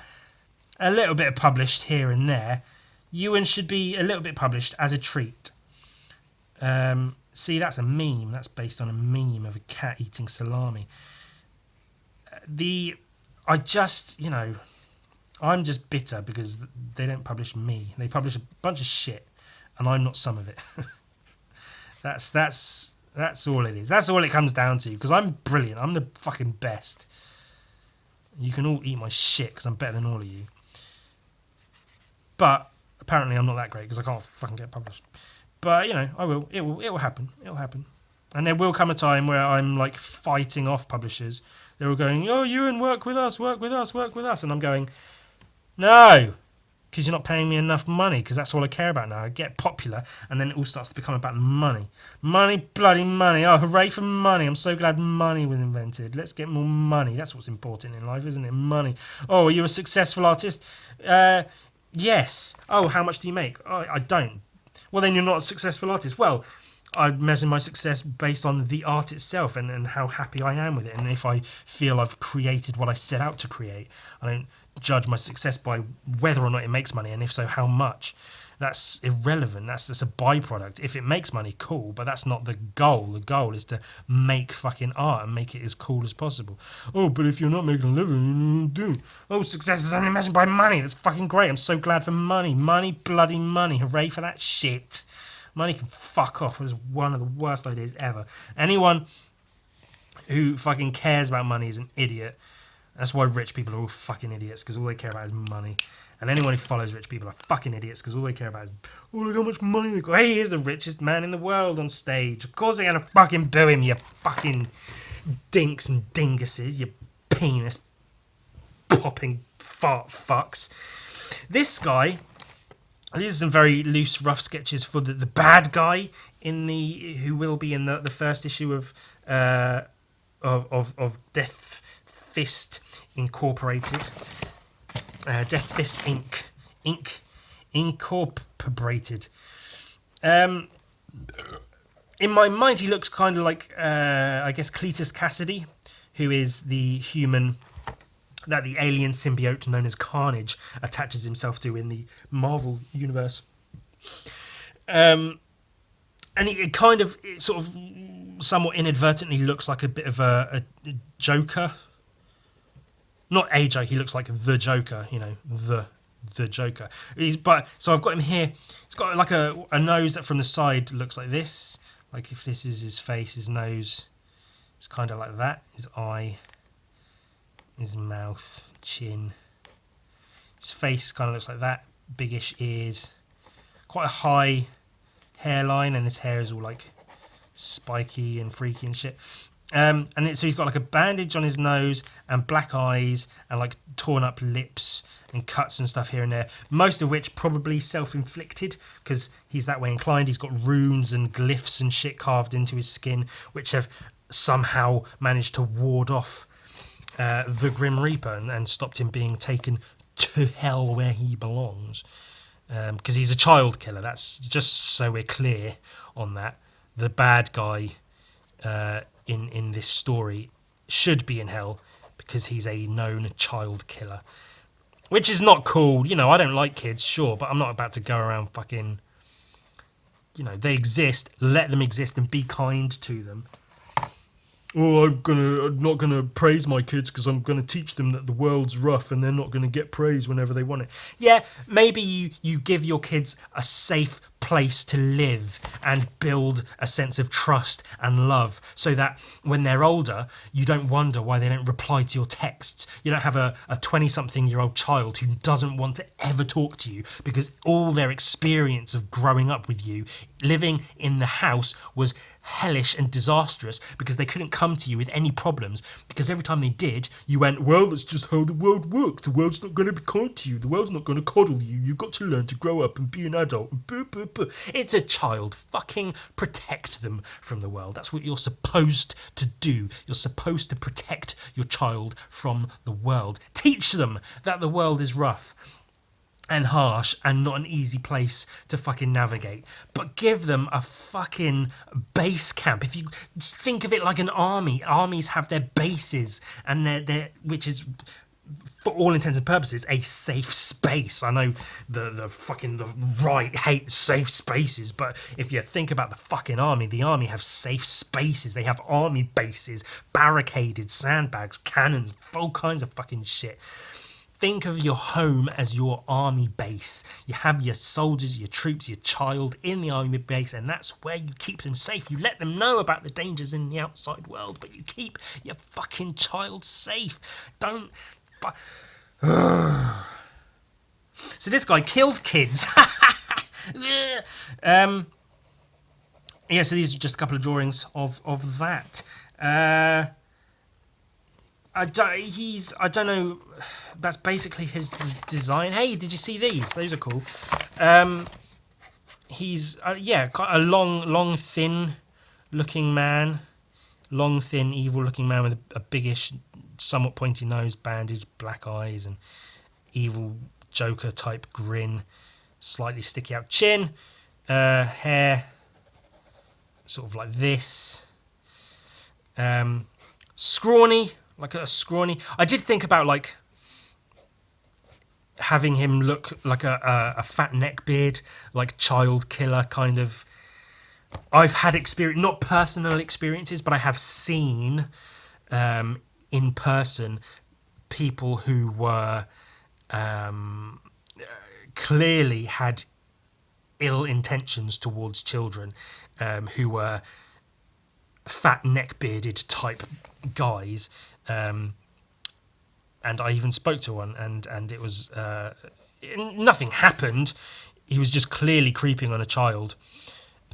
a little bit of published here and there. Ewan should be a little bit published as a treat. See, that's a meme. That's based on a meme of a cat eating salami. I'm just bitter because they don't publish me. They publish a bunch of shit, and I'm not some of it. That's all it is. That's all it comes down to, because I'm brilliant. I'm the fucking best. You can all eat my shit because I'm better than all of you. But apparently I'm not that great because I can't fucking get published. But, I will. It will happen. It'll happen. And there will come a time where I'm like fighting off publishers. They're all going, oh, Ewan, work with us. And I'm going, no, because you're not paying me enough money, because that's all I care about now. I get popular, and then it all starts to become about money. Money, bloody money. Oh, hooray for money. I'm so glad money was invented. Let's get more money. That's what's important in life, isn't it? Money. Oh, are you a successful artist? Yes. Oh, how much do you make? Oh, I don't. Well, then you're not a successful artist. Well, I measure my success based on the art itself and how happy I am with it. And if I feel I've created what I set out to create, I don't judge my success by whether or not it makes money, and if so, how much. That's irrelevant. That's a byproduct. If it makes money, cool, but that's not the goal. The goal is to make fucking art and make it as cool as possible. Oh, but if you're not making a living, do. Oh, success is only measured by money. That's fucking great. I'm so glad for money. Money, bloody money. Hooray for that shit. Money can fuck off. It was one of the worst ideas ever. Anyone who fucking cares about money is an idiot. That's why rich people are all fucking idiots, because all they care about is money. And anyone who follows rich people are fucking idiots, because all they care about is, oh, look how much money they got. Hey, here's the richest man in the world on stage. Of course they're going to fucking boo him, you fucking dinks and dinguses, you penis popping fart fucks. This guy... These are some very loose, rough sketches for the bad guy who will be in the first issue of Death Fist Incorporated. Death Fist Inc. Incorporated. In my mind, he looks kind of like, I guess, Cletus Cassidy, who is the human that the alien symbiote known as Carnage attaches himself to in the Marvel universe. And it kind of, it sort of somewhat inadvertently looks like a bit of a Joker. Not a Joker, he looks like the Joker, the Joker. So I've got him here. He's got like a nose that from the side looks like this. Like if this is his face, his nose, it's kind of like that. His eye, his mouth, chin. His face kind of looks like that. Biggish ears. Quite a high hairline, and his hair is all like spiky and freaky and shit. So he's got like a bandage on his nose and black eyes and like torn up lips and cuts and stuff here and there. Most of which probably self-inflicted because he's that way inclined. He's got runes and glyphs and shit carved into his skin, which have somehow managed to ward off the Grim Reaper and stopped him being taken to hell where he belongs. Because he's a child killer. That's just so we're clear on that. The bad guy in this story should be in hell because he's a known child killer. Which is not cool. You know, I don't like kids, sure, but I'm not about to go around fucking... You know, they exist. Let them exist and be kind to them. Oh, I'm not gonna praise my kids because I'm gonna teach them that the world's rough and they're not gonna get praise whenever they want it. Yeah, maybe you give your kids a safe place to live and build a sense of trust and love so that when they're older, you don't wonder why they don't reply to your texts. You don't have a 20-something-year-old child who doesn't want to ever talk to you because all their experience of growing up with you, living in the house, was hellish and disastrous because they couldn't come to you with any problems because every time they did, you went, well, that's just how the world works. The world's not going to be kind to you. The world's not going to coddle you. You've got to learn to grow up and be an adult. It's a child. Fucking protect them from the world. That's what you're supposed to do. You're supposed to protect your child from the world. Teach them that the world is rough and harsh and not an easy place to fucking navigate, but give them a fucking base camp. If you think of it like an army, armies have their bases and their which is, for all intents and purposes, a safe space. I know the right hates safe spaces, but if you think about the army have safe spaces. They have army bases, barricaded, sandbags, cannons, all kinds of fucking shit. Think of your home as your army base. You have your soldiers, your troops, your child in the army base, and that's where you keep them safe. You let them know about the dangers in the outside world, but you keep your fucking child safe. Don't... So this guy killed kids. Yeah, so these are just a couple of drawings of that. I don't know. That's basically his design. Hey, did you see these? Those are cool. He's quite a long, thin looking man. Long, thin, evil looking man with a biggish, somewhat pointy nose, bandage, black eyes, and evil Joker type grin. Slightly sticky out chin. Hair sort of like this. Scrawny. Like a scrawny. I did think about like having him look like a fat neck beard, like child killer kind of. I've had experience, not personal experiences, but I have seen in person people who were clearly had ill intentions towards children, who were fat neck bearded type guys. And I even spoke to one, and it was nothing happened. He was just clearly creeping on a child,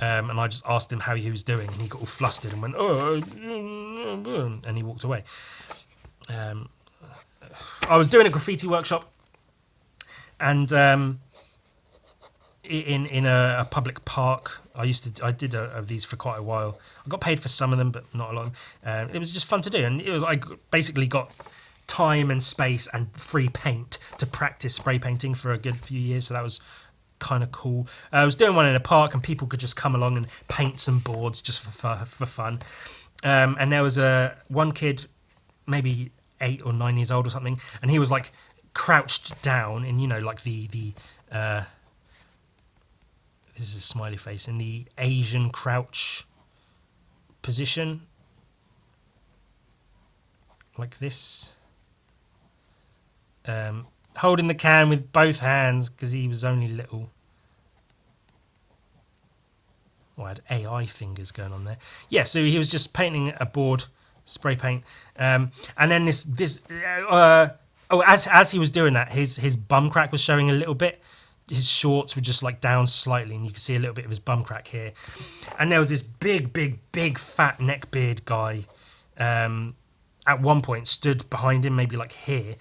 and I just asked him how he was doing, and he got all flustered and went, "Oh," and he walked away. I was doing a graffiti workshop, and in a public park. I did these for quite a while. I got paid for some of them, but not a lot. It was just fun to do, and I basically got time and space and free paint to practice spray painting for a good few years. So that was kind of cool. I was doing one in a park, and people could just come along and paint some boards just for fun. And there was one kid, maybe 8 or 9 years old or something, and he was like crouched down in, like the this is a smiley face, in the Asian crouch position, like this, holding the can with both hands because he was only little. Oh, I had AI fingers going on there. Yeah, so he was just painting a board, spray paint, and then this Oh, as he was doing that, his bum crack was showing a little bit. His shorts were just like down slightly, and you could see a little bit of his bum crack here. And there was this big fat neckbeard guy. At one point, stood behind him, maybe like here,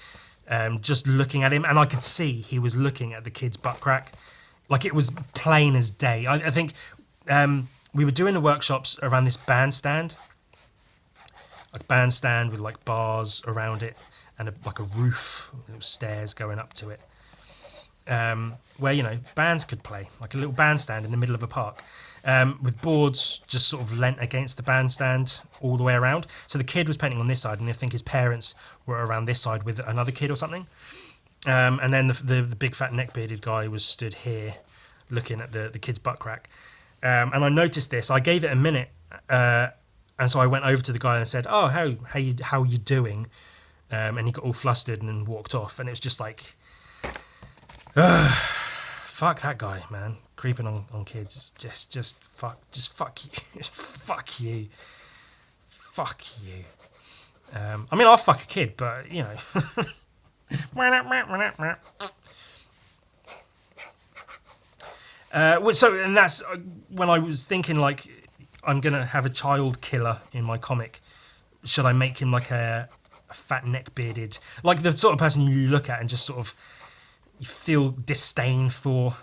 just looking at him, and I could see he was looking at the kid's butt crack, like it was plain as day. I think we were doing the workshops around this bandstand, like bandstand with like bars around it and like a roof, little stairs going up to it, where bands could play, like a little bandstand in the middle of a park, with boards just sort of leant against the bandstand all the way around. So the kid was painting on this side, and I think his parents were around this side with another kid or something. And then the big fat neck bearded guy was stood here, looking at the kid's butt crack. And I noticed this. I gave it a minute, and so I went over to the guy and said, "Oh, how you doing?" And he got all flustered and then walked off. And it was just like, fuck that guy, man. Creeping on kids. It's just fuck you. Fuck you. Fuck you. I mean, I'll fuck a kid, but, and that's when I was thinking, like, I'm going to have a child killer in my comic. Should I make him like a fat neck bearded, like the sort of person you look at and just sort of you feel disdain for,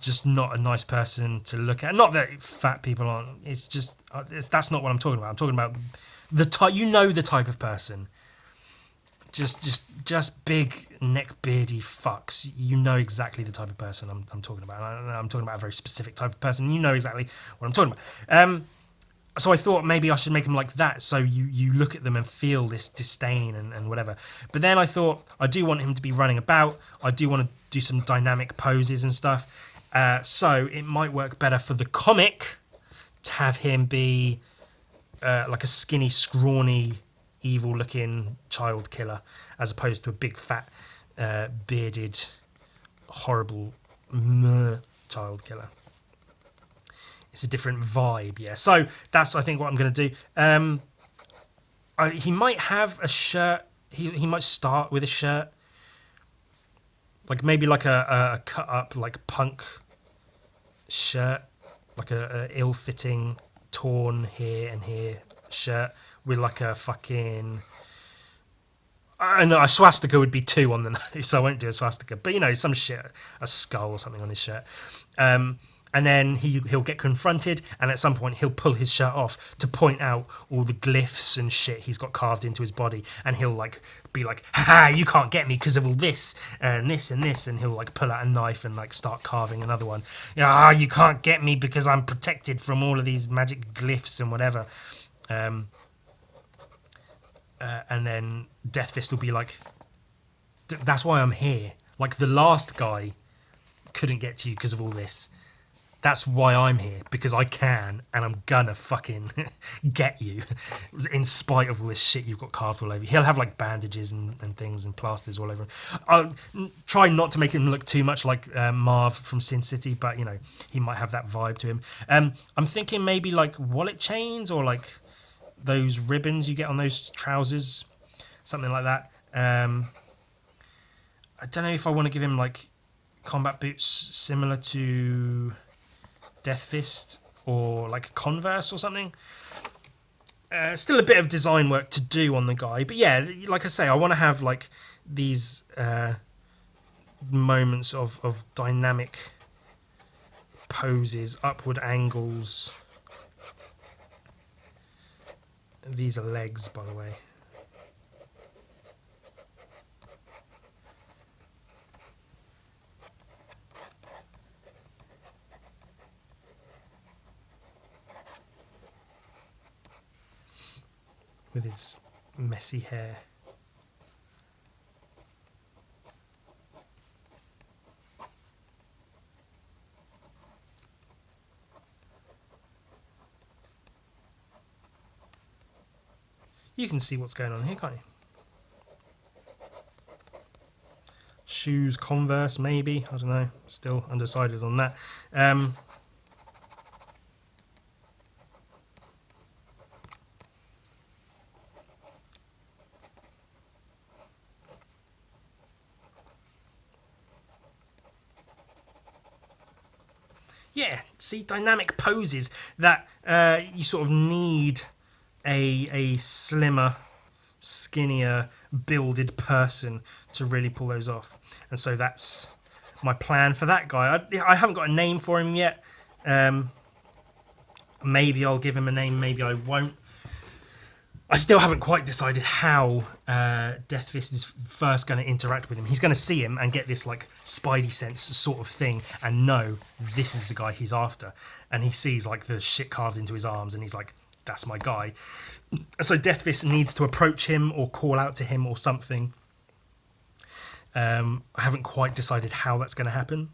just not a nice person to look at. Not that fat people aren't, it's just that's not what I'm talking about. I'm talking about the type, the type of person, just big neck beardy fucks. You know exactly the type of person I'm talking about. I'm talking about a very specific type of person. You know exactly what I'm talking about. So I thought maybe I should make them like that, so you look at them and feel this disdain and whatever. But then I thought, I do want him to be running about. I do want to do some dynamic poses and stuff. So it might work better for the comic to have him be like a skinny, scrawny, evil-looking child killer, as opposed to a big, fat, bearded, horrible child killer. It's a different vibe, yeah. So that's, I think, what I'm going to do. He might have a shirt. He might start with a shirt, like maybe like a cut up like punk shirt, like a ill-fitting, torn here and here shirt with like a fucking. I know a swastika would be 2 on the nose, so I won't do a swastika. But some shit, a skull or something on his shirt. And then he'll get confronted, and at some point he'll pull his shirt off to point out all the glyphs and shit he's got carved into his body, and he'll like be like, "Ha! You can't get me because of all this and this and this," and he'll like pull out a knife and like start carving another one. "Ah, you can't get me because I'm protected from all of these magic glyphs and whatever." And then Death Fist will be like, "That's why I'm here. Like the last guy couldn't get to you because of all this. That's why I'm here, because I can, and I'm gonna fucking get you, in spite of all this shit you've got carved all over you." He'll have like bandages and things and plasters all over him. I'll try not to make him look too much like Marv from Sin City, but he might have that vibe to him. I'm thinking maybe like wallet chains or like those ribbons you get on those trousers, something like that. I don't know if I want to give him like combat boots similar to Death Fist or like Converse or something. Still a bit of design work to do on the guy, but yeah, like I say, I want to have like these moments of dynamic poses, upward angles. These are legs, by the way. With his messy hair. You can see what's going on here, can't you? Shoes, Converse, maybe. I don't know. Still undecided on that. Yeah, see, dynamic poses that you sort of need a slimmer, skinnier, builded person to really pull those off. And so that's my plan for that guy. I haven't got a name for him yet. Maybe I'll give him a name, maybe I won't. I still haven't quite decided how Death Fist is first going to interact with him. He's going to see him and get this like spidey sense sort of thing and know this is the guy he's after. And he sees like the shit carved into his arms and he's like, that's my guy. So Death Fist needs to approach him or call out to him or something. I haven't quite decided how that's going to happen.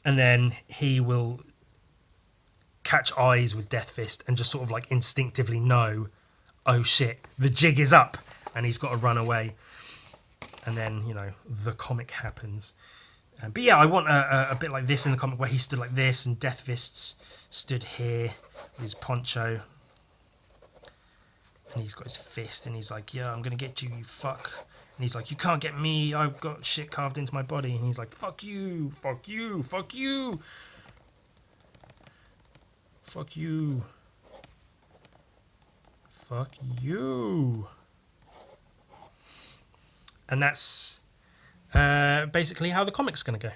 And then he will catch eyes with Death Fist and just sort of like instinctively know, oh shit, the jig is up, and he's got to run away. And then, you know, the comic happens. But yeah, I want a bit like this in the comic where he stood like this and Death Fist stood here with his poncho. And he's got his fist and he's like, yeah, I'm going to get you, you fuck. And he's like, you can't get me, I've got shit carved into my body. And he's like, fuck you, fuck you, fuck you. Fuck you. Fuck you. And that's basically how the comic's going to go.